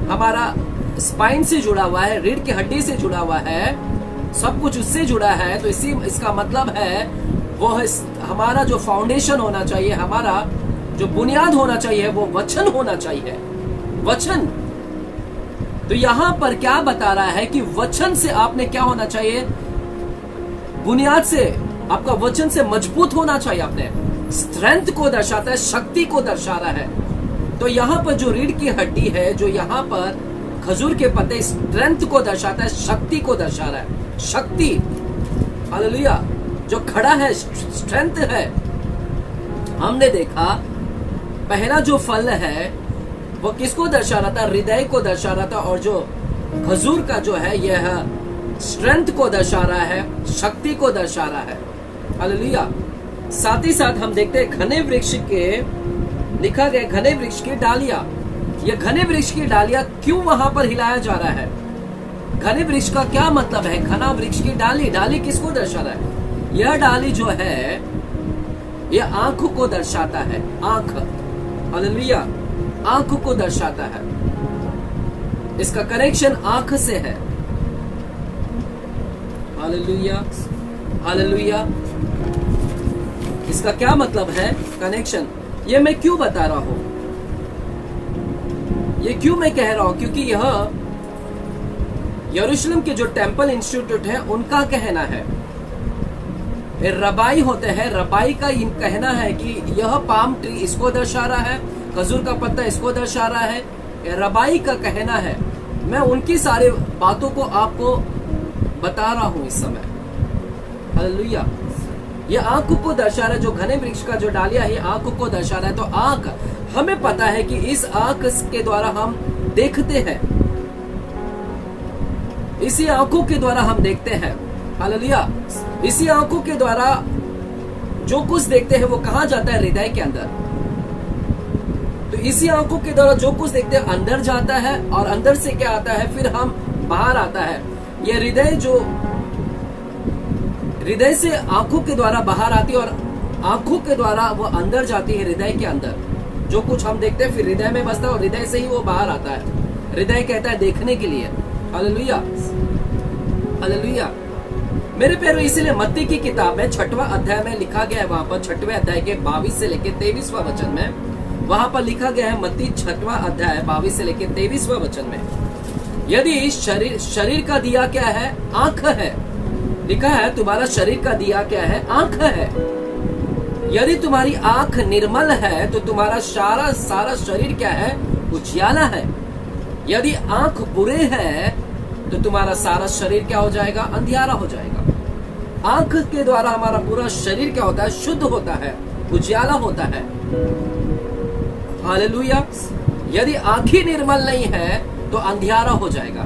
हमारा स्पाइन से जुड़ा हुआ है, रीढ़ की हड्डी से जुड़ा हुआ है, सब कुछ उससे जुड़ा है, तो इसका मतलब है वो हमारा जो फाउंडेशन होना चाहिए, हमारा जो बुनियाद होना चाहिए, वो वचन होना चाहिए। वचन। तो यहां पर क्या बता रहा है कि वचन से आपने क्या होना चाहिए? बुनियाद से आपका वचन से मजबूत होना चाहिए। आपने स्ट्रेंथ को दर्शाता है, शक्ति को दर्शा रहा है। तो यहाँ पर जो रीढ़ की हड्डी है, जो यहाँ पर खजूर के पत्ते, स्ट्रेंथ को दर्शाता है, शक्ति को दर्शा रहा है। शक्ति। हालेलुया। जो खड़ा है, स्ट्रेंथ है। हमने देखा पहला जो फल है वो किसको दर्शा रहा था? हृदय को दर्शा रहा था। और जो खजूर का जो है यह स्ट्रेंथ को दर्शा रहा है, शक्ति को दर्शा रहा है। हालेलुया। साथ ही साथ हम देखते हैं घने वृक्ष के, लिखा गया घने वृक्ष की डालियां। यह घने वृक्ष की डालियां क्यों वहां पर हिलाया जा रहा है? घने वृक्ष का क्या मतलब है? घना वृक्ष की डाली, डाली किसको दर्शा रहा है? यह डाली जो है यह आंख को दर्शाता है। आंख। हालेलुया। आंख को दर्शाता है। इसका कनेक्शन आंख से है। हालेलुया। हालेलुया। इसका क्या मतलब है? कनेक्शन। ये मैं क्यों बता रहा हूं? ये क्यों मैं कह रहा हूं? क्योंकि यह यरूशलेम के जो टेंपल इंस्टीट्यूट है उनका कहना है। रबाई होते हैं, रबाई का कहना है कि यह पाम ट्री इसको दर्शा रहा है, खजूर का पत्ता इसको दर्शा रहा है, रबाई का कहना है। मैं उनकी सारी बातों को आपको बता रहा हूं इस समय। हालेलुया। ये आंख को दर्शा रहा है, जो घने वृक्ष का जो डालिया है आंख को दर्शा रहा है। तो आंख, हमें पता है कि इस आंख के द्वारा हम देखते हैं, इसी आंखों के द्वारा हम देखते हैं। हालेलुया। इसी आंखों के द्वारा जो कुछ देखते हैं वो कहां जाता है? हृदय के अंदर। तो इसी आंखों के द्वारा जो कुछ देखते हैं अंदर जाता है, और अंदर से क्या आता है? फिर हम बाहर आता है। ये हृदय जो हृदय से आंखों के द्वारा बाहर आती है, और आंखों के द्वारा वो अंदर जाती है हृदय के अंदर। जो कुछ हम देखते हैं फिर हृदय में बसता है, और हृदय से ही वो बाहर आता है। हृदय कहता है देखने के लिए। Hallelujah, hallelujah. मेरे प्यारो, इसीलिए मत्ती की किताब में 6वां अध्याय में लिखा गया है, वहां पर 6वें अध्याय के 22 से लेकर 23वां वचन में, वहां पर लिखा गया है मत्ती 6वां अध्याय 22 से लेकर 23वां वचन में, यदि शरीर का दिया क्या है? आंख है। लिखा है तुम्हारा शरीर का दिया क्या है? आंख है। यदि तुम्हारी आंख निर्मल है तो तुम्हारा सारा शरीर क्या है? उजियाला है। यदि आंख बुरे है तो तुम्हारा सारा शरीर क्या हो जाएगा? अंधियारा हो जाएगा। आंख के द्वारा हमारा पूरा शरीर क्या होता है? शुद्ध होता है, उजियाला होता है। हालेलुया। यदि आंखें निर्मल नहीं है तो अंधियारा हो जाएगा।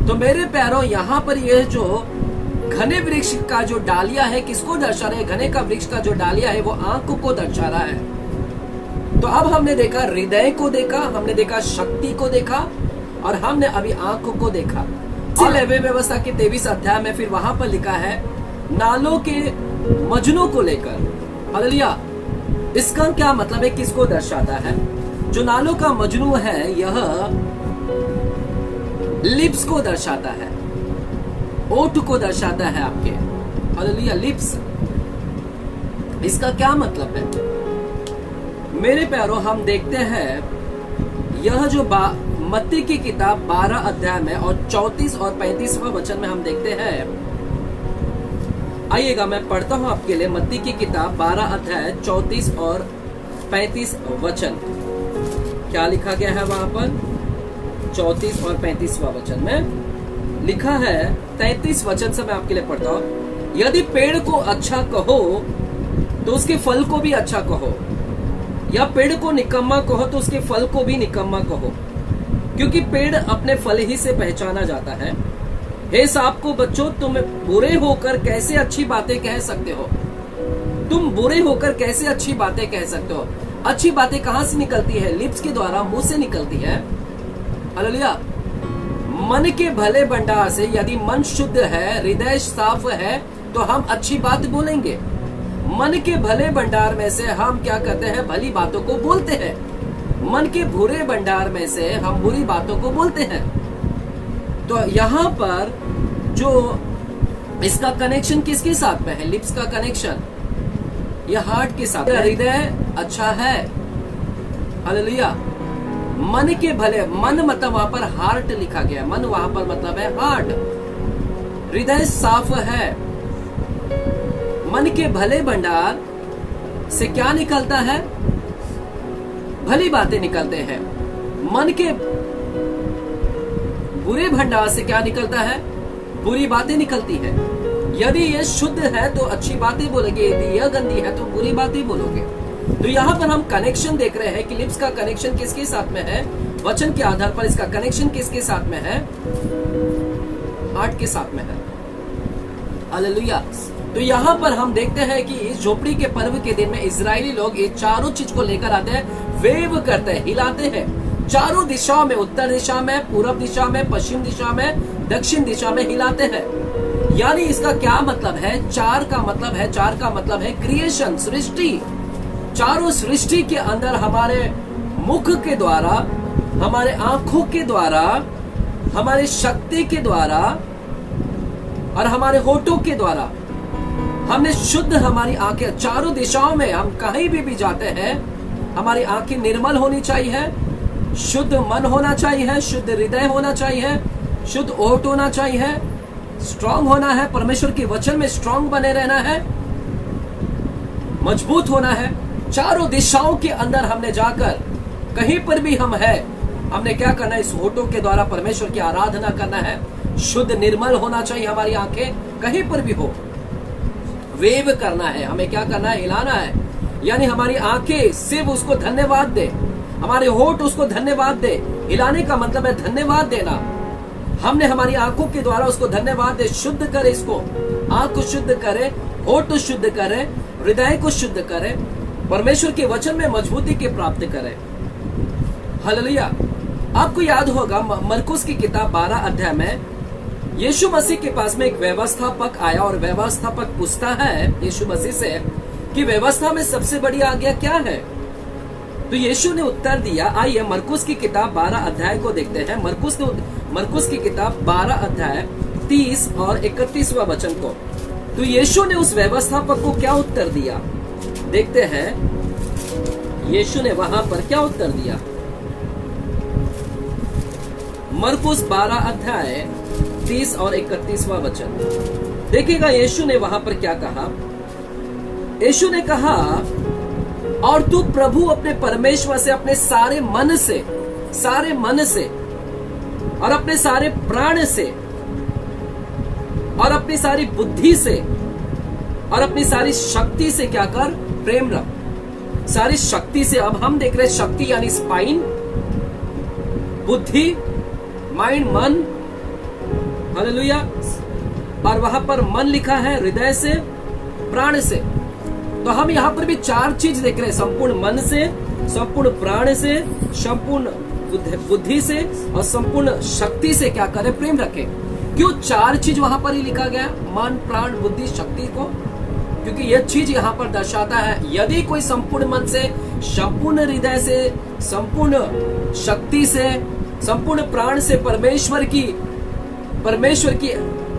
तो मेरे प्यारों, यहाँ पर यह जो घने वृक्ष का जो डालिया है किसको दर्शा रहा है? घने का वृक्ष का जो डालिया है वो आंख को दर्शा रहा है। तो अब हमने देखा हृदय को देखा, हमने देखा शक्ति को देखा, और हमने अभी आंख को देखा। लेवी व्यवस्था के 23 अध्याय में फिर वहां पर लिखा है नालों के मजनू को लेकर। हालेलुया। इसका क्या मतलब है? किसको दर्शाता है? जो नालों का मजनू है यह लिप्स को दर्शाता है, ओठ को दर्शाता है आपके। हालेलुया। लिप्स, इसका क्या मतलब है? मेरे प्यारों, हम देखते हैं यह जो मत्ती की किताब 12 अध्याय में और 34 और 35वां वचन में हम देखते हैं। आइएगा, मैं पढ़ता हूं आपके लिए मत्ती की किताब 12 अध्याय 34 और 35 वचन। क्या लिखा गया है वहां पर? 34 और 35वां वचन में लिखा है, 33 वचन से मैं आपके लिए पढ़ता हूं। यदि पेड़ को अच्छा कहो तो उसके फल को भी अच्छा कहो, या पेड़ को निकम्मा कहो तो उसके फल को भी निकम्मा कहो, क्योंकि पेड़ अपने फल ही से पहचाना जाता है। हे सांप को बच्चों, तुम बुरे होकर कैसे अच्छी बातें कह सकते हो? तुम बुरे होकर कैसे अच्छी बातें कह सकते हो? अच्छी बातें कहां से निकलती है? लिप्स के द्वारा, मुंह से निकलती है। हालेलुया। मन के भले भंडार से, यदि मन शुद्ध है, हृदय साफ है, तो हम अच्छी बात बोलेंगे। मन के भले भंडार में से हम क्या करते हैं? भली बातों को बोलते हैं। मन के बुरे भंडार में से हम बुरी बातों को बोलते हैं। तो यहाँ पर जो इसका कनेक्शन किसके साथ में है? लिप्स का कनेक्शन यह हार्ट के साथ। हृदय अच्छा है। हालेलुया। मन के भले, मन मतलब वहां पर हार्ट लिखा गया है, मन वहां पर मतलब है हार्ट। हृदय साफ है। मन के भले भंडार से क्या निकलता है? भली बातें निकलते हैं। मन के बुरे भंडार से क्या निकलता है? बुरी बातें निकलती है। यदि ये शुद्ध है तो अच्छी बातें बोलोगे, यदि यह गंदी है तो बुरी बातें बोलोगे। तो यहाँ पर हम कनेक्शन देख रहे हैं कि लिप्स का कनेक्शन किसके साथ में है? वचन के आधार पर इसका कनेक्शन किसके साथ में है? हार्ट के साथ में है। हालेलुया। तो यहाँ पर हम देखते हैं कि इस झोपड़ी के पर्व के दिन में इजरायली लोग ये चारों चीज को लेकर आते हैं, वेव करते हैं, हिलाते हैं चारों दिशाओं में, उत्तर दिशा में, पूर्व दिशा में, पश्चिम दिशा में, दक्षिण दिशा में हिलाते हैं। यानी इसका क्या मतलब है? चार का मतलब है क्रिएशन, सृष्टि। चारों सृष्टि के अंदर हमारे मुख के द्वारा, हमारे आंखों के द्वारा, हमारे शक्ति के द्वारा और हमारे होठों के द्वारा हमने शुद्ध, हमारी आंखें चारों दिशाओं में, हम कहीं भी जाते हैं, हमारी आंखें निर्मल होनी चाहिए, शुद्ध मन होना चाहिए, शुद्ध हृदय होना चाहिए, शुद्ध ओठ होना चाहिए, स्ट्रांग होना है, परमेश्वर के वचन में स्ट्रांग बने रहना है। मजबूत होना है। चारों दिशाओं के अंदर हमने जाकर कहीं पर भी हम है, हमने क्या करना है, इस होठों के द्वारा परमेश्वर की आराधना करना है। शुद्ध निर्मल होना चाहिए हमारी आंखें, कहीं पर भी हो। वेव करना है, हमें क्या करना है, हिलाना है, यानी हमारी आंखें सिर्फ उसको धन्यवाद दे, हमारे होठ उसको धन्यवाद दे। हिलाने का मतलब है धन्यवाद देना। हमने हमारी आंखों के द्वारा उसको धन्यवाद दे। शुद्ध करे इसको, आंख को शुद्ध करे, होठ को शुद्ध करे, हृदय को शुद्ध करे, परमेश्वर के वचन में मजबूती के प्राप्त करे। हालेलुया। आपको याद होगा मरकुस की किताब 12 अध्याय में यीशु मसीह के पास में एक व्यवस्थापक आया और व्यवस्थापक पूछता है यीशु मसीह से कि व्यवस्था में सबसे बड़ी आज्ञा क्या है। तो यीशु ने उत्तर दिया। आइए मरकुस की किताब 12 अध्याय को देखते हैं। मरकुस की किताब 12 अध्याय 30 और 31वां वचन को। तो यीशु ने उस व्यवस्थापक को क्या उत्तर दिया, देखते हैं यीशु ने वहां पर क्या उत्तर दिया। मरकुस 12 अध्याय 30 और 31वां वचन देखिएगा। यीशु ने वहां पर क्या कहा। यीशु ने कहा, और तू प्रभु अपने परमेश्वर से अपने सारे मन से और अपने सारे प्राण से और अपनी सारी बुद्धि से और अपनी सारी शक्ति से क्या कर, प्रेम रख। सारी शक्ति से, अब हम देख रहे हैं शक्ति यानी स्पाइन, बुद्धि, माइंड, मन। हालेलुया। और वहां पर मन लिखा है हृदय से, प्राण से। तो हम यहां पर भी 4 चीज देख रहे हैं, संपूर्ण मन से, संपूर्ण प्राण से, संपूर्ण बुद्धि से और संपूर्ण शक्ति से क्या करें, प्रेम रखें। क्यों 4 चीज वहां पर ही लिखा गया, मन, प्राण, बुद्धि, शक्ति को? क्योंकि यह चीज यहां पर दर्शाता है यदि कोई संपूर्ण मन से, संपूर्ण हृदय से, संपूर्ण शक्ति से, संपूर्ण प्राण से परमेश्वर की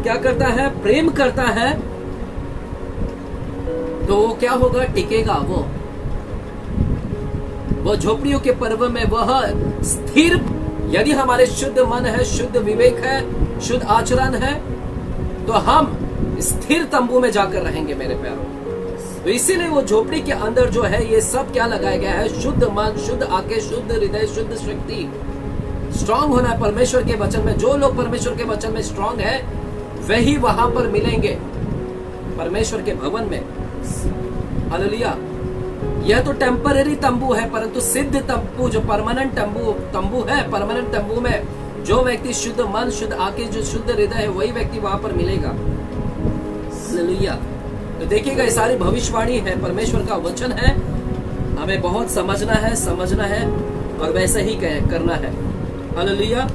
क्या करता है, प्रेम करता है, तो वो क्या होगा, टिकेगा। वो झोपड़ियों के पर्व में वह स्थिर, यदि हमारे शुद्ध मन है, शुद्ध विवेक है, शुद्ध आचरण है, तो हम स्थिर तंबू में जाकर रहेंगे मेरे प्यारों। तो इसीलिए वो झोपड़ी के अंदर जो है ये सब क्या लगाया गया है, शुद्ध मन, शुद्ध आंखें, शुद्ध हृदय, शुद्ध शक्ति। स्ट्रांग होना है परमेश्वर के वचन में। जो लोग परमेश्वर के वचन में स्ट्रांग है वही वहां पर मिलेंगे परमेश्वर के भवन में। हालेलुया। यह तो टेम्पररी तंबू है, परंतु सिद्ध तंबू जो परमानेंट तंबू है, परमानेंट तंबू में जो व्यक्ति शुद्ध मन, शुद्ध आंखें, जो शुद्ध हृदय है, वही व्यक्ति वहां पर मिलेगा। हालेलुया। तो देखिएगा ये सारी भविष्यवाणी है, परमेश्वर का वचन है, हमें बहुत समझना है और वैसे ही करना है। हालेलुया।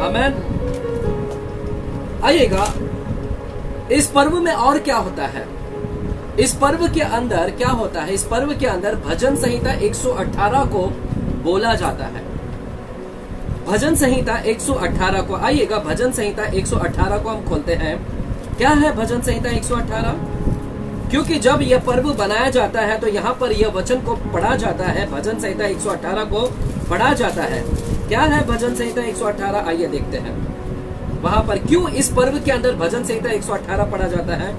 आमेन। आइएगा इस पर्व में और क्या होता है। इस पर्व के अंदर क्या होता है, इस पर्व के अंदर भजन संहिता 118 को बोला जाता है। भजन संहिता 118 को, आइएगा भजन संहिता 118 को हम खोलते हैं। क्या है भजन संहिता 118? क्योंकि जब यह पर्व बनाया जाता है तो यहाँ पर यह वचन को पढ़ा जाता है, भजन संहिता 118 को पढ़ा जाता है। क्या है भजन संहिता 118? आइए देखते हैं वहां पर क्यों इस पर्व के अंदर भजन संहिता 118 पढ़ा जाता है।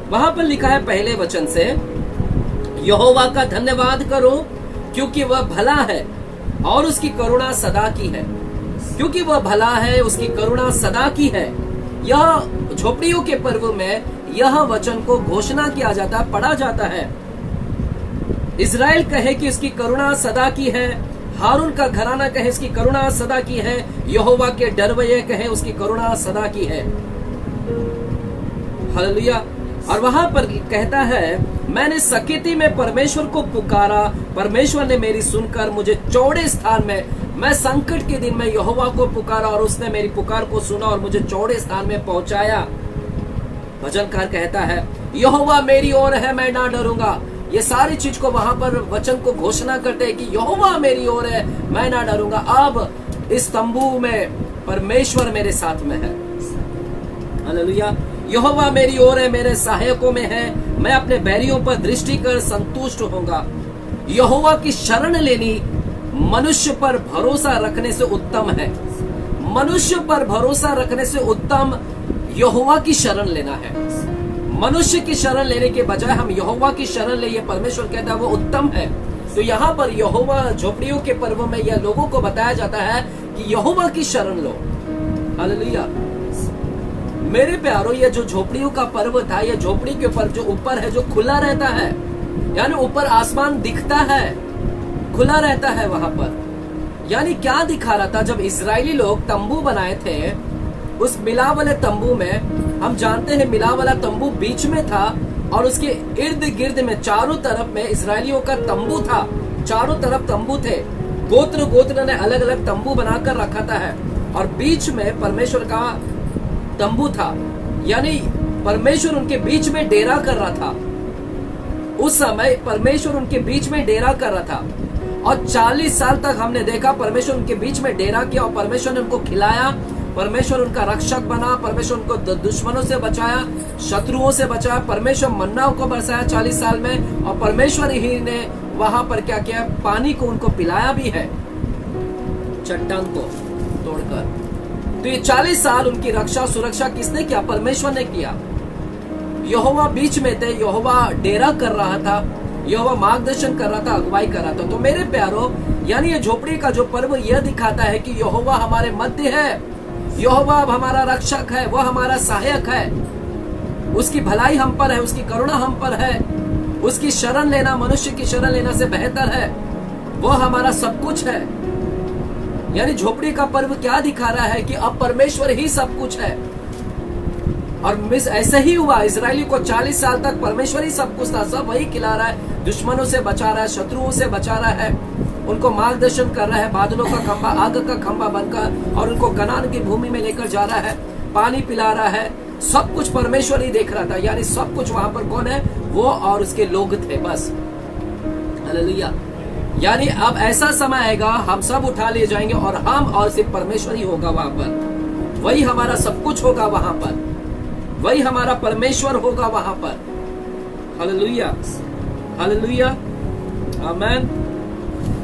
वहां पर लिखा है पहले वचन से, यहोवा का धन्यवाद करो क्योंकि वह भला है और उसकी करुणा सदा की है। क्योंकि वह भला है, उसकी करुणा सदा की है। यह झोपड़ियों के पर्व में यह वचन को घोषणा किया जाता है, पढ़ा जाता है। इज़राइल कहे कि उसकी करुणा सदा की है, हारून का घराना कहे उसकी करुणा सदा की है, यहोवा के डरवैये कहे उसकी करुणा सदा की है। हालेलुया। और वहां पर कहता है, मैंने सकेती में परमेश्वर को पुकारा, परमेश्वर ने मेरी सुनकर मुझे चौड़े स्थान में, मैं संकट के दिन में यहोवा को पुकारा और उसने मेरी पुकार को सुना और मुझे चौड़े स्थान में पहुंचाया। भजनकार कहता है, यहोवा मेरी ओर है, मैं ना डरूंगा। ये सारी चीज को वहां पर वचन को घोषणा करते हैं कि यहोवा मेरी ओर है, मैं ना डरूंगा। अब इस तंबू में परमेश्वर मेरे साथ में है। हालेलुया। यहोवा मेरी ओर है, मेरे सहायकों में है, मैं अपने बैरियों पर दृष्टि कर संतुष्ट होऊंगा। यहोवा की शरण लेनी मनुष्य पर भरोसा रखने से उत्तम है। मनुष्य पर भरोसा रखने से उत्तम यहोवा की शरण लेना है। मनुष्य की शरण लेने के बजाय हम यहोवा की शरण ले, ये परमेश्वर कहता है वो उत्तम है। तो यहाँ पर यहोवा झोपड़ियों के पर्व में यह लोगों को बताया जाता है कि यहोवा की शरण लो। हालेलुया। मेरे प्यारो, ये जो झोपड़ियों का पर्व था, ये झोपड़ी के ऊपर जो ऊपर है जो खुला रहता है, यानी ऊपर आसमान दिखता है, खुला रहता है वहां पर। यानी क्या दिखा रहा था? जब इजरायली लोग तंबू बनाए थे, उस मिला वाले तंबू में, हम जानते हैं मिला वाला तंबू बीच में था और उसके इर्द गिर्द में चारों तरफ में इजरायलियों का तंबू था, चारों तरफ तंबू थे। गोत्र गोत्र ने अलग अलग तंबू बनाकर रखा था है, और बीच में परमेश्वर का तंबू था, यानी परमेश्वर उनके बीच में डेरा कर रहा था। उस समय परमेश्वर उनके बीच में डेरा कर रहा था, और 40 साल तक हमने देखा परमेश्वर उनके बीच में डेरा किया, और परमेश्वर ने उनको खिलाया, परमेश्वर उनका रक्षक बना, परमेश्वर उनको दुश्मनों से बचाया, शत्रुओं से बचाया, परमेश्वर मन्ना को बरसाया 40 साल में, और परमेश्वर ही ने वहां पर क्या किया? पानी को उनको पिलाया भी है, चट्टान को तोड़कर। तो ये 40 साल उनकी रक्षा सुरक्षा किसने किया? परमेश्वर ने किया। यहोवा बीच में थे, यहोवा डेरा कर रहा था, यहोवा मार्गदर्शन कर रहा था, अगुवाई कर रहा था। तो मेरे प्यारो, यानी ये झोपड़ी का जो पर्व यह दिखाता है कि यहोवा हमारे मध्य है, यहोवा अब हमारा रक्षक है, वह हमारा सहायक है, उसकी भलाई हम पर है, उसकी करुणा हम पर है, उसकी शरण लेना मनुष्य की शरण लेना से बेहतर है, वह हमारा सब कुछ है। यानी झोपड़ी का पर्व क्या दिखा रहा है कि अब परमेश्वर ही सब कुछ है। और ऐसे ही हुआ, इजरायली को 40 साल तक परमेश्वर ही सब कुछ था, सब वही खिला रहा है, दुश्मनों से बचा रहा है, शत्रुओं से बचा रहा है, उनको मार्गदर्शन कर रहा है, बादलों का खंभा, आग का खंभा बनकर, और उनको कनान की भूमि में लेकर जा रहा है, पानी पिला रहा है, सब कुछ परमेश्वर ही देख रहा था। यानी सब कुछ वहां पर कौन है? वो और उसके लोग थे, बस। हालेलुया। यानी अब ऐसा समय आएगा, हम सब उठा लिए जाएंगे और हम और सिर्फ परमेश्वर ही होगा वहां पर, वही हमारा सब कुछ होगा वहां पर, वही हमारा परमेश्वर होगा वहां पर। हालेलुया, हालेलुया, आमेन।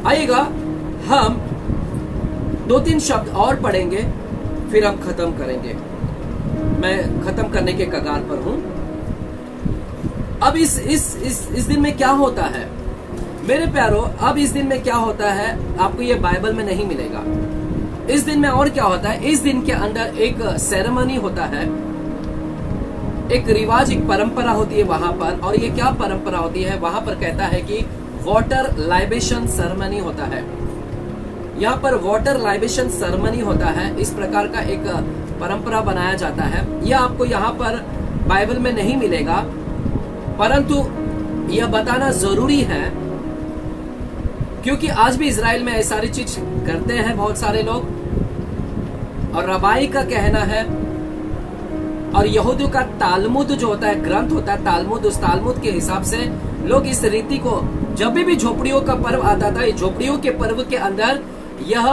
आइएगा, हम 2-3 शब्द और पढ़ेंगे, फिर हम खत्म करेंगे। मैं खत्म करने के कगार पर हूं। अब इस दिन में क्या होता है मेरे प्यारो? अब इस दिन में क्या होता है आपको ये बाइबल में नहीं मिलेगा। इस दिन में और क्या होता है? इस दिन के अंदर एक सेरेमनी होता है, एक रिवाज, एक परंपरा होती है वहां पर। और ये क्या परंपरा होती है? वहां पर कहता है कि वाटर लाइबेशन सेरेमनी होता है। यहाँ पर वाटर लाइबेशन सेरेमनी होता है, इस प्रकार का एक परंपरा बनाया जाता है। यह आपको यहाँ पर बाइबल में नहीं मिलेगा, परंतु यह बताना जरूरी है, क्योंकि आज भी इजराइल में ऐसी सारी चीज करते हैं बहुत सारे लोग। और रबाई का कहना है, और यहूदियों का तालमुद जो होता है, ग्रंथ होता है तालमुद, उस तालमुद के हिसाब से लोग इस रीति को, जब भी झोपड़ियों का पर्व आता था, झोपड़ियों के पर्व के अंदर यह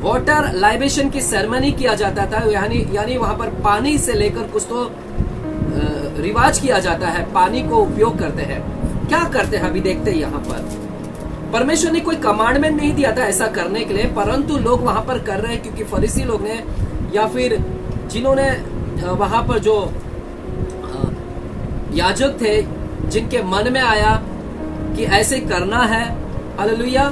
वाटर लाइबेशन की सेरेमनी किया जाता था। यानी वहां पर पानी से लेकर कुछ तो रिवाज किया जाता है, पानी को उपयोग करते हैं। क्या करते हैं अभी देखते हैं। यहाँ पर परमेश्वर ने कोई कमांडमेंट नहीं दिया था ऐसा करने के लिए, परंतु लोग वहां पर कर रहे हैं, क्योंकि फरीसी लोग ने, या फिर जिन्होंने वहां पर जो याजक थे, जिनके मन में आया कि ऐसे करना है। हालेलुया।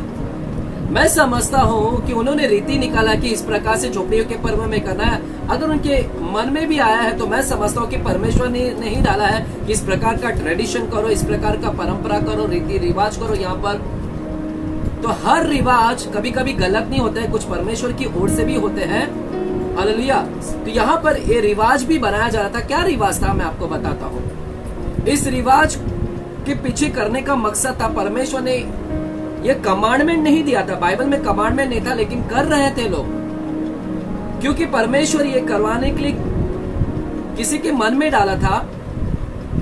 मैं समझता हूँ कि उन्होंने रीति निकाला कि इस प्रकार से झोपड़ियों के पर्व में करना है। अगर उनके मन में भी आया है तो मैं समझता हूँ कि परमेश्वर ने नहीं डाला है कि इस प्रकार का ट्रेडिशन करो, इस प्रकार का परंपरा करो, रीति रिवाज करो। यहाँ पर तो हर रिवाज कभी कभी गलत नहीं होते हैं, कुछ परमेश्वर की ओर से भी होते हैं। हालेलुया। तो यहाँ पर ये रिवाज भी बनाया जा रहा था। क्या रिवाज था मैं आपको बताता हूँ। इस रिवाज के पीछे करने का मकसद था, परमेश्वर ने ये कमांडमेंट नहीं दिया था, बाइबल में कमांडमेंट नहीं था, लेकिन कर रहे थे लोग, क्योंकि परमेश्वर ये करवाने के लिए किसी के मन में डाला था,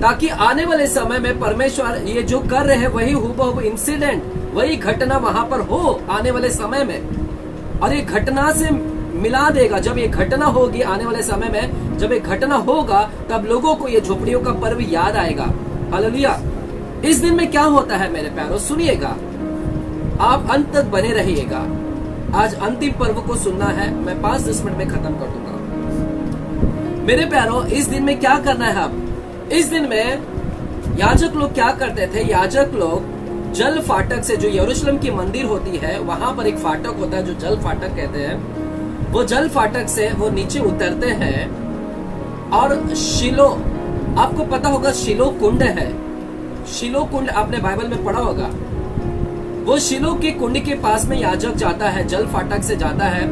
ताकि आने वाले समय में परमेश्वर ये जो कर रहे हैं वही हुबहू इंसिडेंट, वही घटना वहां पर हो आने वाले समय में, और ये घटना से मिला देगा। जब ये घटना होगी आने वाले समय में, जब ये घटना होगा, तब लोगों को ये झोपड़ियों का पर्व याद आएगा। हालेलुया। इस दिन में क्या होता है मेरे प्यारों, सुनिएगा, आप अंत तक बने रहिएगा। आज अंतिम पर्व को सुनना है, मैं 5-10 मिनट में खत्म कर दूंगा। मेरे प्यारों, इस दिन में क्या करना है? इस दिन में याजक लोग क्या करते थे? याजक लोग जल फाटक से, जो यरूशलेम की मंदिर होती है वहां पर एक फाटक होता है जो जल फाटक कहते हैं, वो जल फाटक से वो नीचे उतरते हैं और शिलो, आपको पता होगा शिलो कुंड है, शिलो कुंड आपने बाइबल में पढ़ा होगा। वो शिलो के कुंड के पास में याजक जाता है, जल फाटक से जाता है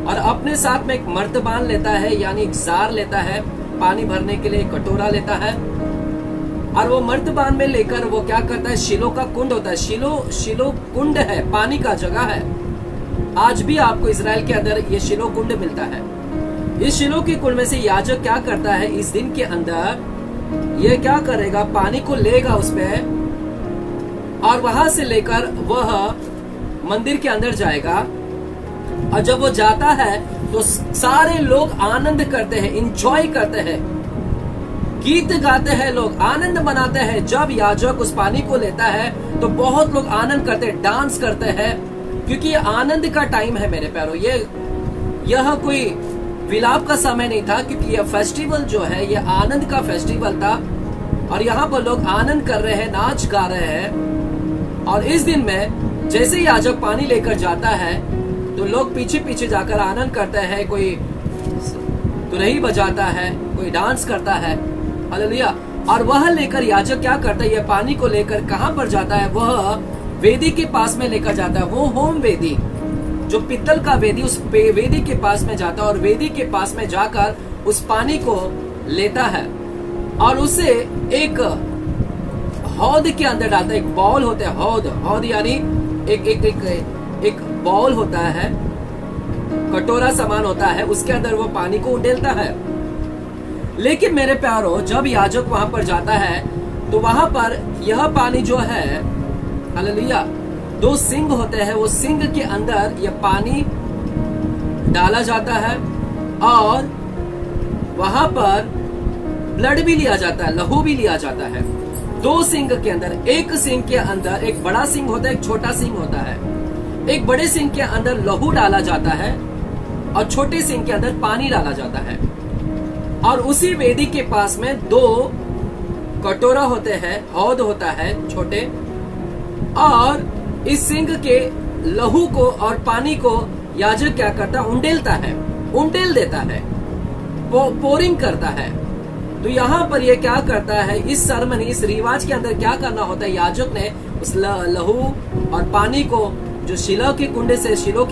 और अपने साथ में एक मर्तबान लेता है, यानी एक जार लेता है, पानी भरने के लिए कटोरा लेता है और वो मर्तबान में लेकर वो क्या करता है? शिलो का कुंड होता है, शिलो कुंड है, पानी का जगह है। आज भी आपको इजराइल के अंदर ये शिलो कुंड मिलता है। इस शिलो के कुंड में से याजक क्या करता है? इस दिन के अंदर ये क्या करेगा? पानी को लेगा उसमें और वहां से लेकर वह मंदिर के अंदर जाएगा और जब वो जाता है तो सारे लोग आनंद करते हैं, इंजॉय करते हैं, गीत गाते हैं, लोग आनंद मनाते हैं। जब याजक उस पानी को लेता है तो बहुत लोग आनंद करते हैं, डांस करते हैं, क्योंकि ये आनंद का टाइम है मेरे प्यारों। यह कोई विलाप का समय नहीं था, क्योंकि यह फेस्टिवल जो है ये आनंद का फेस्टिवल था और यहाँ पर लोग आनंद कर रहे हैं, नाच गा रहे हैं। और इस दिन में जैसे याजक पानी लेकर जाता है तो लोग पीछे पीछे जाकर आनंद करते हैं, कोई तुरही बजाता है, कोई डांस करता है, हालेलुया। और वह लेकर याजक क्या करता है? यह पानी को लेकर कहां पर जाता है? वह वेदी के पास में लेकर जाता है। वो होम वेदी, जो पित्तल का वेदी, उस वेदी के पास में जाता है और वेदी के पास में जाकर उस पानी को लेता है और उसे एक हौद के अंदर डालता है। एक बाउल होता है, हौद यानी एक बाउल होता है, कटोरा समान होता है, उसके अंदर वो पानी को उंडेलता है। लेकिन मेरे प्यारों, जब याजक वहां पर जाता है तो वहां पर यह पानी जो है, हालेलुया, 2 सिंग होते हैं, वो सिंग के अंदर यह पानी डाला जाता है और वहां पर ब्लड भी लिया जाता है, लहू भी लिया जाता है। 2 सिंग के अंदर, एक सिंग के अंदर एक बड़ा सिंग होता है, एक छोटा सिंग होता है। एक बड़े सिंग के अंदर लहू डाला जाता है और छोटे सिंग के अंदर पानी डाला जाता है और उसी वेदी के पास में 2 कटोरा होते हैं, हौद होता है छोटे, और इस सिंग के लहू को और पानी को याजक क्या करता है? उंडेलता है, उंडेल देता है, पोरिंग करता है। तो यहाँ पर ये क्या करता है? इस सरमनी, इस रिवाज के अंदर क्या करना होता है? याजक ने उस लहू और पानी को जो शिलो की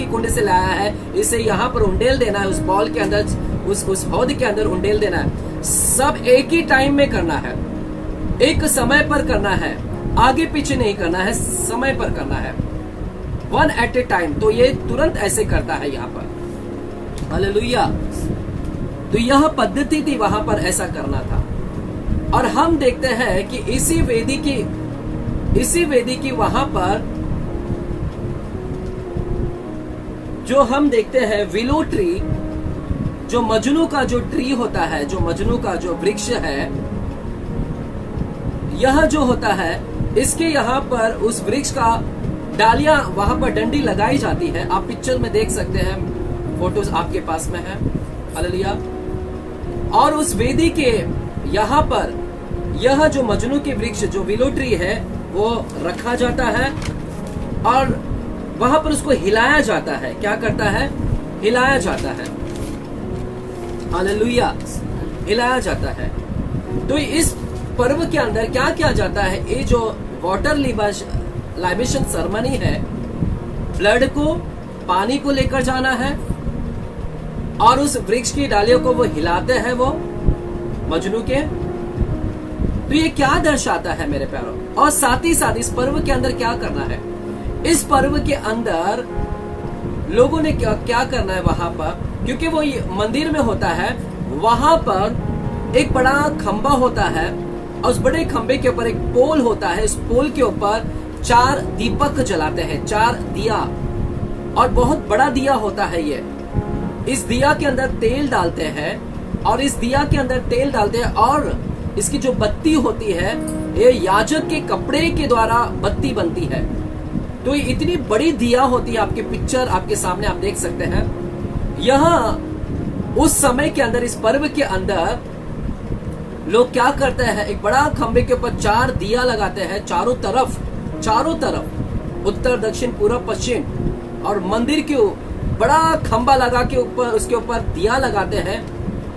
कुंड से लाया है, इसे यहाँ पर उंडेल देना है, उस बॉल के अंदर, उस हौद के अंदर उंडेल देना है। सब एक ही टाइम में करना है, एक समय पर करना है, आगे पीछे नहीं करना है, समय पर करना है, 1 at a time। तो ये तुरंत ऐसे करता है यहाँ पर, हालेलुया। तो यह पद्धति थी वहां पर ऐसा करना था। और हम देखते हैं कि इसी वेदी की वहां पर जो हम देखते हैं विलो ट्री, जो मजनू का जो ट्री होता है, जो मजनू का जो वृक्ष है, यह जो होता है, इसके यहाँ पर उस वृक्ष का डालियां, वहां पर डंडी लगाई जाती है। आप पिक्चर में देख सकते हैं, फोटोज आपके पास में है, हालेलुया। और उस वेदी के यहाँ पर यह जो मजनू के वृक्ष, जो विलो ट्री है, वो रखा जाता है और वहां पर उसको हिलाया जाता है। क्या करता है? हिलाया जाता है, हालेलुया, हिलाया जाता है। तो इस पर्व के अंदर क्या किया जाता है? ये जो वाटर लाइबेशन सेरेमनी है, ब्लड को, पानी को लेकर जाना है और उस वृक्ष की डालियों को वो हिलाते हैं, वो मजनू के। तो ये क्या दर्शाता है मेरे प्यारों? और साथ ही साथ इस पर्व के अंदर क्या करना है? इस पर्व के अंदर लोगों ने क्या करना है वहां पर? क्योंकि वो मंदिर में होता है, वहां पर एक बड़ा खंबा होता है और उस बड़े खंबे के ऊपर एक पोल होता है। इस पोल के ऊपर 4 दीपक जलाते हैं, 4 दिया, और बहुत बड़ा दिया होता है ये। इस दिया के अंदर तेल डालते हैं और इस दिया के अंदर तेल डालते हैं और इसकी जो बत्ती होती है, ये याजक के कपड़े के द्वारा बत्ती बनती है। तो ये इतनी बड़ी दिया होती है, आपके पिक्चर आपके सामने आप देख सकते हैं। यहाँ उस समय के अंदर, इस पर्व के अंदर लोग क्या करते हैं, एक बड़ा खंबे के ऊपर 4 दिया लगाते हैं चारों तरफ, उत्तर दक्षिण पूर्व पश्चिम, और मंदिर के बड़ा खंबा लगा के ऊपर उसके ऊपर दिया लगाते हैं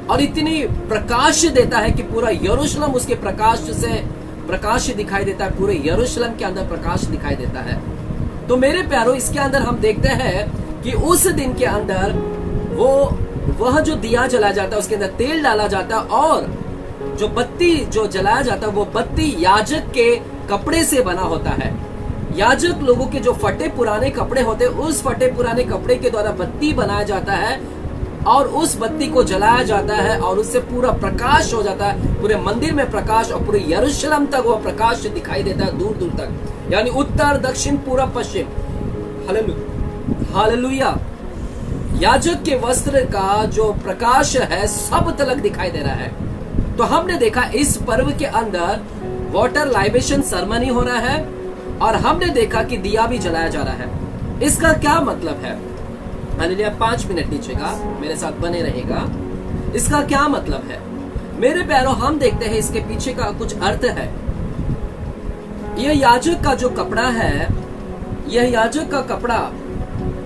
और इतनी प्रकाश देता है कि पूरा यरूशलेम उसके प्रकाश से दिखाई देता है, पूरे यरूशलेम के अंदर प्रकाश दिखाई देता है। तो मेरे प्यारों, इसके अंदर हम देखते हैं कि उस दिन के अंदर वह जो दिया जलाया जाता है उसके अंदर तेल डाला जाता है, और जो बत्ती जो जलाया जाता है वो बत्ती याजक के कपड़े से बना होता है। याजक लोगों के जो फटे पुराने कपड़े होते हैं, उस फटे पुराने कपड़े के द्वारा बत्ती बनाया जाता है और उस बत्ती को जलाया जाता है और उससे पूरा प्रकाश हो जाता है, पूरे मंदिर में प्रकाश, और पूरे यरूशलेम तक वो प्रकाश दिखाई देता है, दूर दूर तक, यानी उत्तर दक्षिण पूर्व पश्चिम। हालेलुया। याजक के वस्त्र का जो प्रकाश है सब तलक दिखाई दे रहा है। तो हमने देखा इस पर्व के अंदर वाटर लाइबेशन सेरेमनी हो रहा है और हमने देखा कि दिया भी जलाया जा रहा है। इसका क्या मतलब है? हालेलुया। 5 मिनट नीचे का मेरे साथ बने रहेगा। इसका क्या मतलब है मेरे प्यारों? हम देखते हैं इसके पीछे का कुछ अर्थ है। यह याजक का जो कपड़ा है, यह याजक का कपड़ा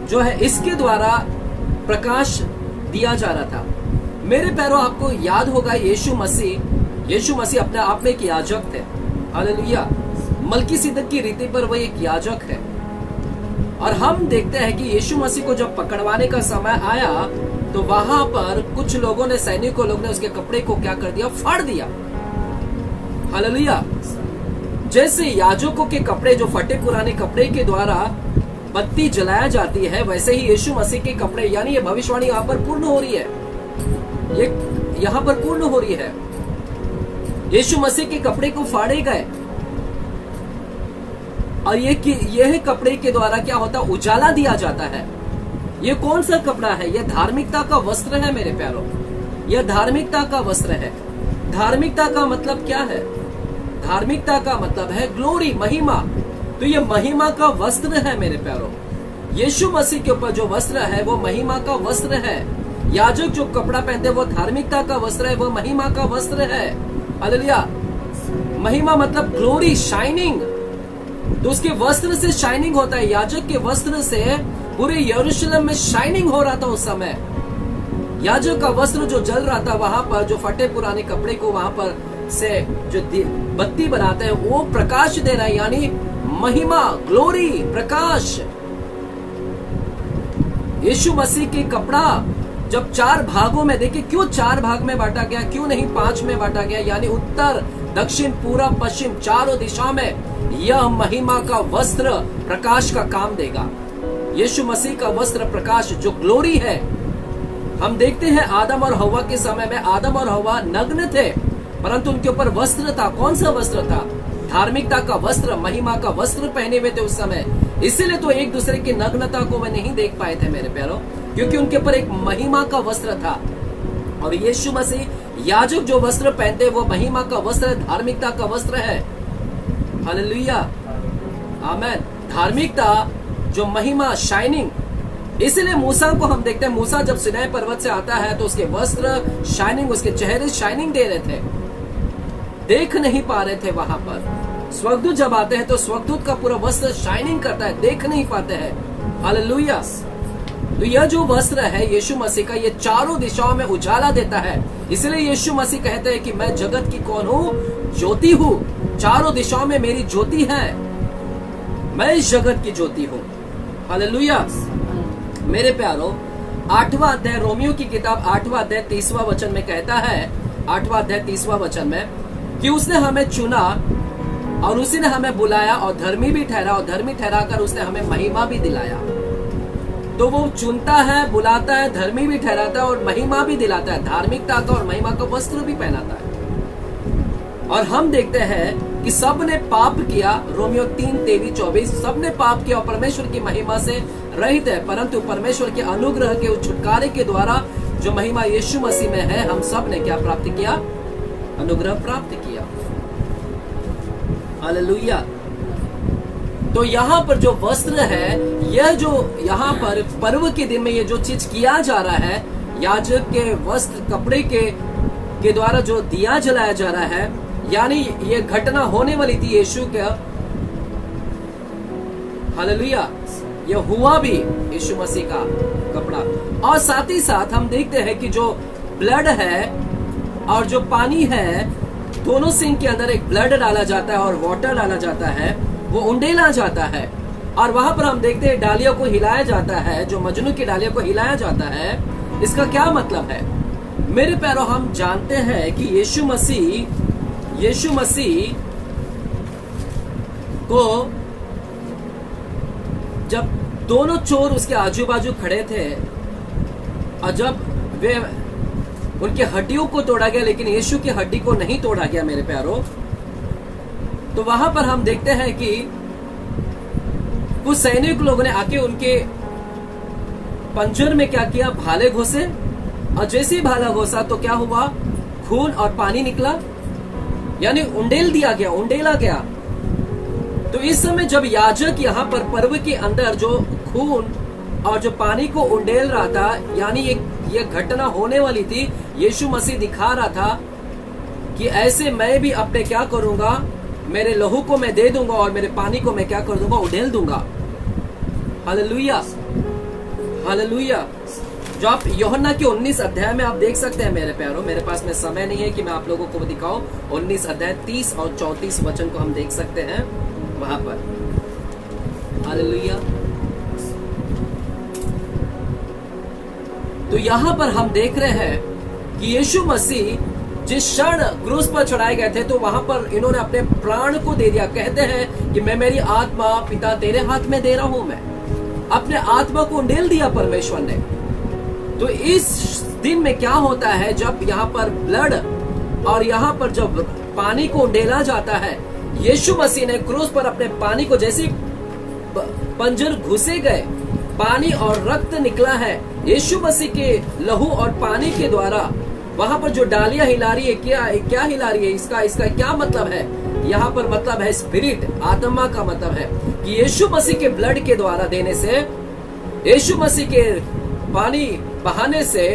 जो है, इसके द्वारा प्रकाश दिया जा रहा था। मेरे प्यारों, आपको याद होगा यीशु मसीह अपने आप में एक याजक थे। हालेलुया। मलकीसिदक की रीति पर वह एक याजक है। और हम देखते हैं कि यीशु मसीह को जब पकड़वाने का समय आया तो वहां पर कुछ लोगों ने, सैनिकों लोग ने उसके कपड़े को क्या कर दिया? फाड़ दिया। हालेलुया। जैसे याजकों के कपड़े, जो फटे पुराने कपड़े के द्वारा बत्ती जलाया जाती है, वैसे ही यीशु मसीह के कपड़े, यानी ये भविष्यवाणी यहाँ पर पूर्ण हो रही है, ये यहाँ पर पूर्ण हो रही है। यीशु मसीह के कपड़े को फाड़े गए और यह कपड़े के द्वारा क्या होता? उजाला दिया जाता है। ये कौन सा कपड़ा है? यह धार्मिकता का वस्त्र है मेरे प्यारों, यह धार्मिकता का वस्त्र है। धार्मिकता का मतलब क्या है? धार्मिकता का मतलब है ग्लोरी, महिमा। तो ये महिमा का वस्त्र है मेरे प्यारों। यीशु मसीह के ऊपर जो वस्त्र है वो महिमा का वस्त्र है। याजक जो कपड़ा पहनते हैं वो धार्मिकता का वस्त्र है, वो महिमा का वस्त्र है। हालेलुया। महिमा मतलब ग्लोरी, शाइनिंग। तो उसके वस्त्र से शाइनिंग होता है। याजक के वस्त्र से पूरे यरूशलेम में शाइनिंग हो रहा था उस समय। याजक का वस्त्र जो जल रहा था, वहां पर जो फटे पुराने कपड़े को वहां पर से जो बत्ती बनाते हैं वो प्रकाश दे रहा है, यानी महिमा, ग्लोरी, प्रकाश। यीशु मसीह के कपड़ा जब 4 भागों में, देखिए क्यों 4 भाग में बांटा गया, क्यों नहीं 5 में बांटा गया, यानी उत्तर दक्षिण पूर्व पश्चिम चारों दिशा में यह महिमा का वस्त्र प्रकाश का काम देगा। यीशु मसीह का वस्त्र प्रकाश जो ग्लोरी है। हम देखते हैं आदम और हव्वा के समय में आदम और हव्वा नग्न थे, परंतु उनके ऊपर वस्त्र था। कौन सा वस्त्र था? धार्मिकता का वस्त्र, महिमा का वस्त्र पहने हुए थे उस समय। इसीलिए तो एक दूसरे की नग्नता को वे नहीं देख पाए थे मेरे प्यारों, क्योंकि उनके ऊपर एक महिमा का वस्त्र था। और यीशु मसीह याजक जो वस्त्र पहनते वो महिमा का वस्त्र, धार्मिकता का वस्त्र है। हालेलुया, आमेन। धार्मिकता जो महिमा, शाइनिंग। इसलिए मूसा को हम देखते हैं, मूसा जब सिनाई पर्वत से आता है तो उसके वस्त्र शाइनिंग, उसके चेहरे शाइनिंग दे रहे थे, देख नहीं पा रहे थे वहां पर। स्वर्गदूत जब आते हैं तो स्वर्गदूत का पूरा वस्त्र शाइनिंग करता है, देख नहीं पाते हैं। हालेलुया। तो यह जो वस्त्र है यीशु मसीह का, ये चारों दिशाओं में उजाला देता है। इसलिए यीशु मसीह कहते हैं कि मैं जगत की कौन हूँ? ज्योति हूँ। चारों दिशाओं में मेरी ज्योति है, मैं इस जगत की ज्योति हूँ। हालेलुया। मेरे प्यारों, 8वां अध्याय, रोमियो की किताब 8वां अध्याय 30वां वचन में कहता है, 8वां अध्याय 30वां वचन में, कि उसने हमें चुना और उसी ने हमें बुलाया और धर्मी भी ठहरा, और धर्मी ठहराकर उसने हमें महिमा भी दिलाया। तो वो चुनता है, बुलाता है, धर्मी भी ठहराता है और महिमा भी दिलाता है। धार्मिकता का और महिमा का वस्त्र भी पहनाता है। और हम देखते हैं कि सब ने पाप किया, रोमियो 3:23-24, सब ने पाप किया और परमेश्वर की महिमा से रहित है, परंतु परमेश्वर के अनुग्रह के छुटकारे के द्वारा जो महिमा यीशु मसीह में है, हम सब ने क्या प्राप्त किया? अनुग्रह प्राप्त किया। हालेलुया। तो यहाँ पर जो वस्त्र है, यह जो यहाँ पर पर्व के दिन में ये जो चीज किया जा रहा है, याजक के वस्त्र, कपड़े के के द्वारा जो दिया जलाया जा रहा है, यानी ये घटना होने वाली थी यीशु के, हालेलुया, ये हुआ भी यीशु मसीह का कपड़ा। और साथ ही साथ हम देखते हैं कि जो ब्लड है और जो पानी है, दोनों सिंक के अंदर एक ब्लड डाला जाता है और वाटर डाला जाता है, वो उंडेला जाता है। और वहां पर हम देखते हैं डालियों को हिलाया जाता है, जो मजनू की डालियों को हिलाया जाता है। इसका क्या मतलब है? मेरे प्यारों, हम जानते हैं कि यीशु मसीह को जब दोनों चोर उसके आजू बाजू खड़े थे और जब वे उनकी हड्डियों को तोड़ा गया, लेकिन यीशु की हड्डी को नहीं तोड़ा गया मेरे प्यारों, तो वहां पर हम देखते हैं कि कुछ सैनिक लोगों ने आके उनके पंजर में क्या किया, भाले घोसे, और जैसे ही भाला घोसा तो क्या हुआ, खून और पानी निकला, यानी उंडेला गया। तो इस समय जब याजक यहाँ पर पर्व के अंदर जो खून और जो पानी को उंडेल रहा था, यानी ये घटना होने वाली थी, यीशु मसीह दिखा रहा था कि ऐसे मैं भी अपने क्या करूंगा, मेरे लहू को मैं दे दूंगा और मेरे पानी को मैं क्या कर दूंगा, उंडेल दूंगा। Hallelujah, hallelujah. जो आप यूहन्ना के 19 अध्याय में आप देख सकते हैं मेरे प्यारों, मेरे पास में समय नहीं है कि मैं आप लोगों को दिखाऊं। 19 अध्याय 30 और 34 वचन को हम देख सकते हैं वहां पर। हालेलुया। तो यहां पर हम देख रहे हैं कि यीशु मसीह जिस क्षण क्रूस पर चढ़ाए गए थे, तो वहां पर इन्होंने अपने प्राण को दे दिया। कहते हैं कि मैं मेरी आत्मा पिता तेरे हाथ में दे रहा हूं, मैं अपने आत्मा को उंडेल दिया परमेश्वर ने। तो इस दिन में क्या होता है, जब यहाँ पर ब्लड और यहाँ पर जब पानी को उंडेला जाता है, यीशु मसीह ने क्रूस पर अपने पानी को, जैसे पंजर घुसे गए, पानी और रक्त निकला है यीशु मसीह के लहू और पानी के द्वारा। वहां पर जो डालियां हिला रही है, क्या हिला रही है, इसका क्या मतलब है? यहाँ पर मतलब है स्पिरिट, आत्मा का मतलब है कि यीशु मसीह के ब्लड के द्वारा देने से, यीशु मसीह के पानी बहाने से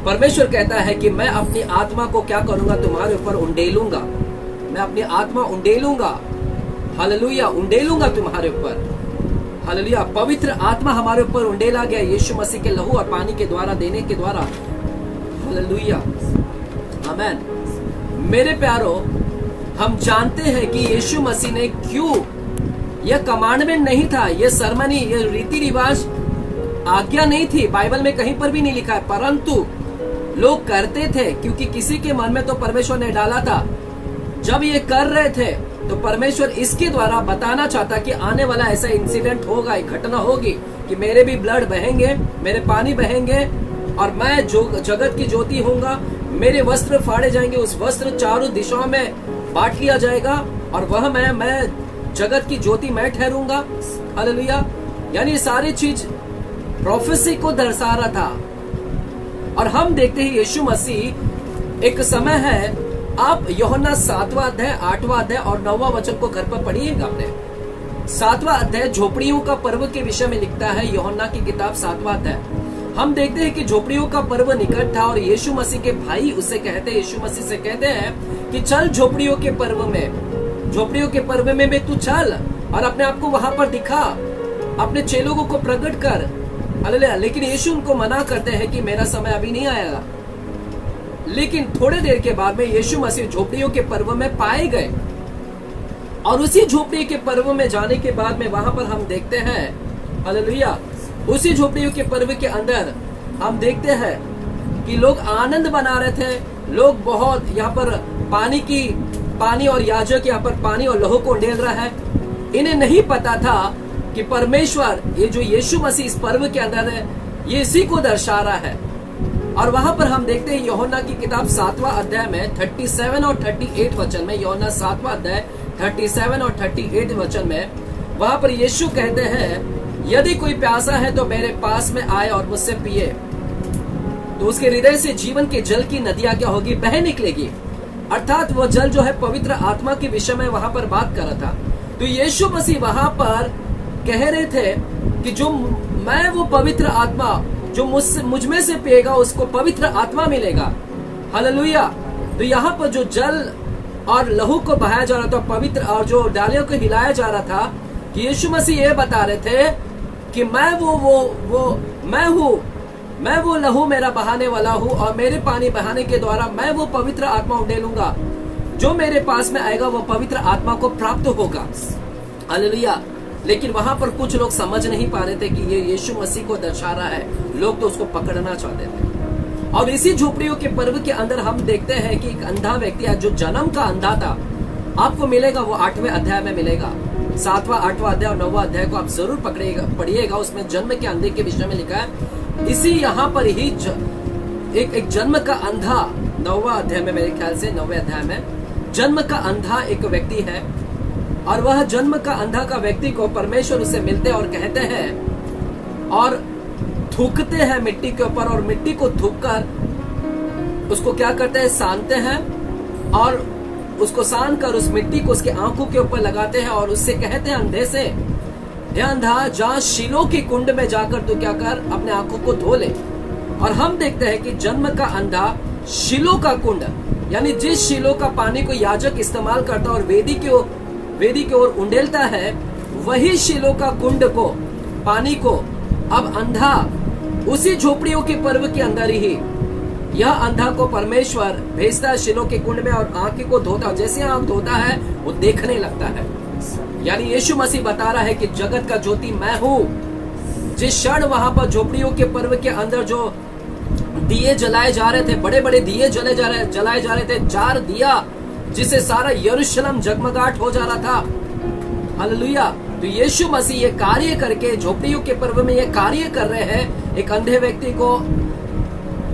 परमेश्वर कहता है कि मैं अपनी आत्मा को क्या करूंगा, तुम्हारे ऊपर उंडेलूंगा, मैं अपनी आत्मा उंडेलूंगा। हालेलुया, उंडेलूंगा तुम्हारे ऊपर। हालेलुया, पवित्र आत्मा हमारे ऊपर उंडेला गया यीशु मसीह के लहू और पानी के द्वारा देने के द्वारा। हालेलुया, आमेन। मेरे प्यारो, हम जानते हैं कि यीशु मसीह ने क्यों, यह कमांडमेंट नहीं था, यह सरमनी, यह रीति रिवाज, आज्ञा नहीं थी, बाइबल में कहीं पर भी नहीं लिखा है, परंतु लोग करते थे क्योंकि किसी के मन में तो परमेश्वर ने डाला था। जब ये कर रहे थे तो परमेश्वर इसके द्वारा बताना चाहता कि आने वाला ऐसा इंसिडेंट होगा, एक घटना होगी कि मेरे भी ब्लड बहेंगे, मेरे पानी बहेंगे और मैं जो जगत की ज्योति होऊंगा, मेरे वस्त्र फाड़े जाएंगे, उस वस्त्र चारों दिशाओं में बांट लिया जाएगा और वह मैं जगत की ज्योति मैं ठहरूंगा। हालेलुया, यानी सारी चीज प्रोफेसी को दर्शा रहा था। और हम देखते हैं यीशु मसीह, एक समय है, आप यूहन्ना 7वां अध्याय 8वां अध्याय और 9वां वचन को घर पर पढ़िएगा अपने। 7वां अध्याय झोपड़ियों का पर्व के विषय में लिखता है, यूहन्ना की किताब 7वां अध्याय। हम देखते हैं कि झोपड़ियों का पर्व निकट था और यीशु मसीह के भाई उससे कहते हैं, यीशु मसीह से कहते हैं कि चल झोपड़ियों के पर्व में तू चल और अपने आप को वहां पर दिखा, अपने चेलों को प्रकट कर। हालेलुया। लेकिन यीशु उनको मना करते हैं कि मेरा समय अभी नहीं आएगा। लेकिन थोड़े देर के बाद में यीशु मसीह झोपड़ियों के पर्व में पाए गए और उसी झोपड़ी के पर्व में जाने के बाद में वहां पर हम देखते हैं, हालेलुया, उसी झोपड़ियों के पर्व के अंदर हम देखते हैं कि लोग आनंद मना रहे थे। लोग बहुत यहाँ पर पानी और याजक यहाँ पर पानी और लहू को उंडेल रहा है। इन्हें नहीं पता था कि परमेश्वर, ये जो यीशु मसीह इस पर्व के अंदर है, ये इसी को दर्शा रहा है। और वहां पर हम देखते हैं यूहन्ना की किताब 7वां अध्याय में 37 और 38 वचन में, यूहन्ना 7वां अध्याय 37 और 38 वचन में, वहां पर यीशु कहते हैं, यदि कोई प्यासा है तो मेरे पास में आए और मुझसे पिए, तो उसके हृदय से जीवन के जल की नदियां क्या होगी, बह निकलेगी। अर्थात वो जल जो है पवित्र आत्मा के विषय में वहां पर बात कर रहा था। तो यीशु मसीह वहां पर कह रहे थे कि जो मैं वो पवित्र आत्मा जो मुझ में से पिएगा उसको पवित्र आत्मा मिलेगा। हालेलुया। तो यहाँ पर जो जल और लहू को बहाया जा रहा था, पवित्र और जो डालियों को हिलाया जा रहा था, कि यीशु मसीह ये बता रहे थे कि मैं मैं वो लहू मेरा बहाने वाला हूँ, और मेरे पानी बहाने के द्वारा मैं वो पवित्र आत्मा उड़ेलूंगा। जो मेरे पास में आएगा वो पवित्र आत्मा को प्राप्त होगा। हालेलुया। लेकिन वहां पर कुछ लोग समझ नहीं पा रहे थे कि ये यीशु मसीह को दर्शा रहा है। लोग तो उसको पकड़ना चाहते थे। और इसी झोपड़ियों के पर्व के अंदर हम देखते हैं कि एक अंधा व्यक्ति है, जो जन्म का अंधा था, आपको मिलेगा, वो 8वें अध्याय में मिलेगा। 7वां 8वां अध्याय और 9वां अध्याय को आप जरूर पढ़िएगा। उसमें जन्म के अंधे के विषय में लिखा है। इसी यहाँ पर ही एक जन्म का अंधा 9वां अध्याय में, मेरे ख्याल से 9वें अध्याय में जन्म का अंधा एक व्यक्ति है, और वह जन्म का अंधा का व्यक्ति को परमेश्वर उसे मिलते और कहते हैं और थूकते हैं मिट्टी के ऊपर, और मिट्टी को थूककर उसको क्या करते हैं, सानते हैं, और उसको सान कर उस मिट्टी को उसके आंखों के ऊपर लगाते हैं, और उससे कहते हैं अंधे से, हे अंधा, जा शीलो की कुंड में जाकर तू क्या कर, अपने आंखों को धो ले। और हम देखते हैं कि जन्म का अंधा शीलो का कुंड, यानी जिस शीलो का पानी को याजक इस्तेमाल करता और वेदी की ओर उंडेलता है, वही शीलो का कुंड को, पानी को अब अंधा उसी झोपड़ियों के पर्व के अंदर ही यह अंधा को परमेश्वर भेजता है शीलो के कुंड में, और आंखें को धोता। जैसे आंख धोता है वो देखने लगता है। यानी यीशु मसीह बता रहा है कि जगत का ज्योति मैं हूँ। जिस क्षण वहां पर झोपड़ियों के पर्व के अंदर जो दिए जलाए जा रहे थे, बड़े बड़े दिए जलाए जा रहे थे, 4 दिया जिससे सारा यरूशलेम जगमगाट हो जा रहा था। हालेलुया। तो यीशु मसीह ये कार्य करके झोपड़ियों के पर्व में ये कार्य कर रहे हैं, एक अंधे व्यक्ति को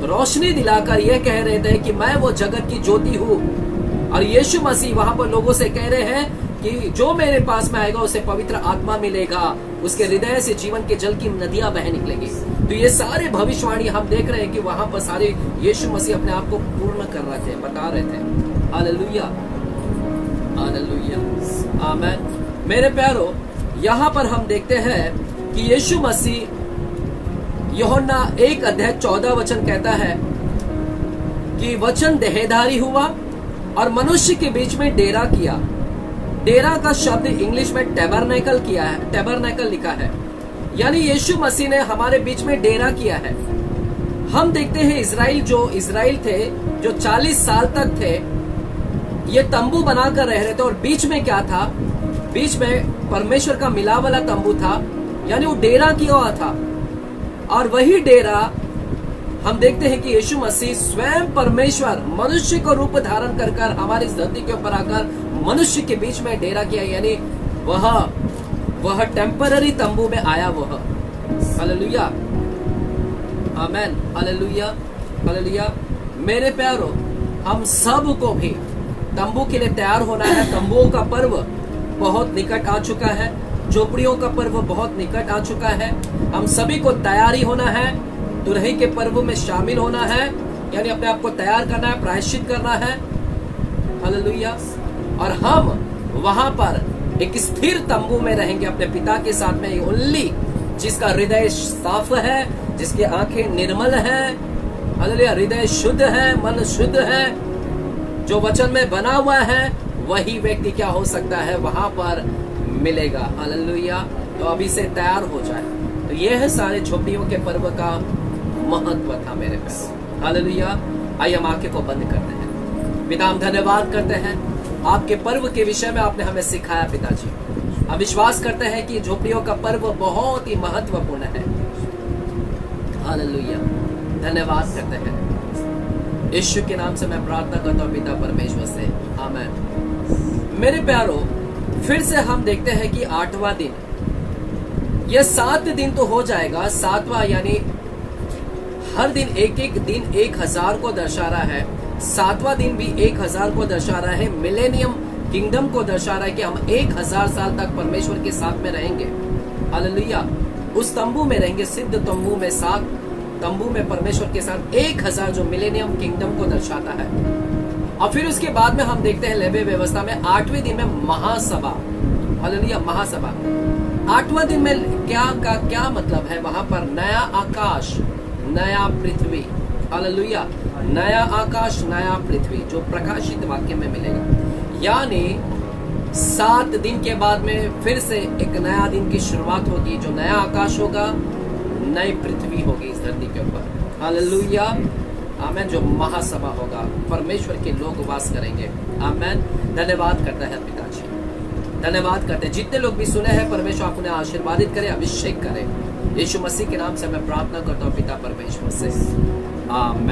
रोशनी दिलाकर ये कह रहे थे कि मैं वो जगत की ज्योति हूँ। और यीशु मसीह वहां पर लोगों से कह रहे हैं कि जो मेरे पास में आएगा उसे पवित्र आत्मा मिलेगा, उसके हृदय से जीवन के जल की नदियां बह निकलेगी। तो ये सारे भविष्यवाणी हम देख रहे हैं कि वहां पर सारे यीशु मसीह अपने आप को पूर्ण कर रहे थे, बता रहे थे। हालेलुया, हालेलुया, आमीन। मेरे प्यारो, यहाँ पर हम देखते हैं कि यीशु मसीह यूहन्ना 1 अध्याय 14 वचन कहता है कि वचन देहधारी हुआ और मनुष्य के बीच में डेरा किया। डेरा का शब्द इंग्लिश में टैबरनेकल किया है, टैबरनेकल लिखा है, यानी यीशु मसीह ने हमारे बीच में डेरा किया है। हम देखते हैं इजराइल थे, जो 40 साल तक थे, ये तंबू बनाकर रह रहे थे, और बीच में क्या था, बीच में परमेश्वर का मिला वाला तंबू था, यानी वो डेरा किया हुआ था। और वही डेरा हम देखते हैं कि यीशु मसीह स्वयं परमेश्वर मनुष्य को रूप धारण कर कर हमारी इस धरती के ऊपर आकर मनुष्य के बीच में डेरा किया, यानी वह टेम्पररी तंबू में आया वह। हालेलुया, आमेन, हालेलुया, हालेलुया। मेरे प्यारो, हम सब को भी तंबू के लिए तैयार होना है। तंबुओं का पर्व बहुत निकट आ चुका है, झोपड़ियों का पर्व बहुत निकट आ चुका है। हम सभी को तैयारी होना है, दुल्हन के पर्व में शामिल होना है, यानी अपने आप को तैयार करना है, प्रायश्चित करना है। हालेलुया। और हम वहां पर एक स्थिर तंबू में रहेंगे अपने पिता के साथ में, ओनली जिसका हृदय साफ है, जिसकी आंखें निर्मल है, हालेलुया, हृदय शुद्ध है, मन शुद्ध है, जो वचन में बना हुआ है, वही व्यक्ति क्या हो सकता है, वहां पर मिलेगा। हालेलुया। तो अभी से तैयार हो जाए। तो यह है सारे झोपड़ियों के पर्व का महत्व था मेरे प्यारे। हालेलुया। आइए हम आंखें को बंद करते हैं। पिता, हम धन्यवाद करते हैं आपके पर्व के विषय में आपने हमें सिखाया पिताजी। हम विश्वास करते हैं कि झोपड़ियों का पर्व बहुत ही महत्वपूर्ण है। हालेलुया, धन्यवाद करते हैं। यीशु के नाम से मैं प्रार्थना करता हूँ पिता परमेश्वर से, आमीन। मेरे प्यारो, फिर से हम देखते हैं कि 8वां दिन, यह 7 दिन तो हो जाएगा, 7वां यानी हर दिन एक दिन 1000 को दर्शा रहा है। 7वां दिन भी 1000 को दर्शा रहा है, मिलेनियम किंगडम को दर्शा रहा है कि हम 1000 साल तक परमेश्वर के साथ में रहेंगे। हालेलुया। उस तंबू में रहेंगे, सिद्ध तंबू में, 7 तंबू में परमेश्वर के साथ 1000, जो मिलेनियम किंगडम को दर्शाता है। और फिर उसके बाद में हम देखते हैं लेवी व्यवस्था में 8वें दिन में महासभा। हालेलुया, महासभा। 8वां दिन में क्या मतलब है, वहां पर नया आकाश, नया पृथ्वी। हालेलुया। नया आकाश नया पृथ्वी जो प्रकाशित वाक्य में मिलेगा। यानी 7 दिन के बाद में फिर से एक नया दिन की शुरुआत होगी, जो नया आकाश होगा, नई पृथ्वी होगी इस धरती के ऊपर। हालेलुया, आमेन। जो महासभा होगा, परमेश्वर के लोग वास करेंगे। आमेन। धन्यवाद करता है पिताजी, धन्यवाद करते हैं। जितने लोग भी सुने हैं, परमेश्वर आप उन्हें आशीर्वादित करे, अभिषेक करे। यीशु मसीह के नाम से मैं प्रार्थना करता हूँ पिता परमेश्वर से, आमेन।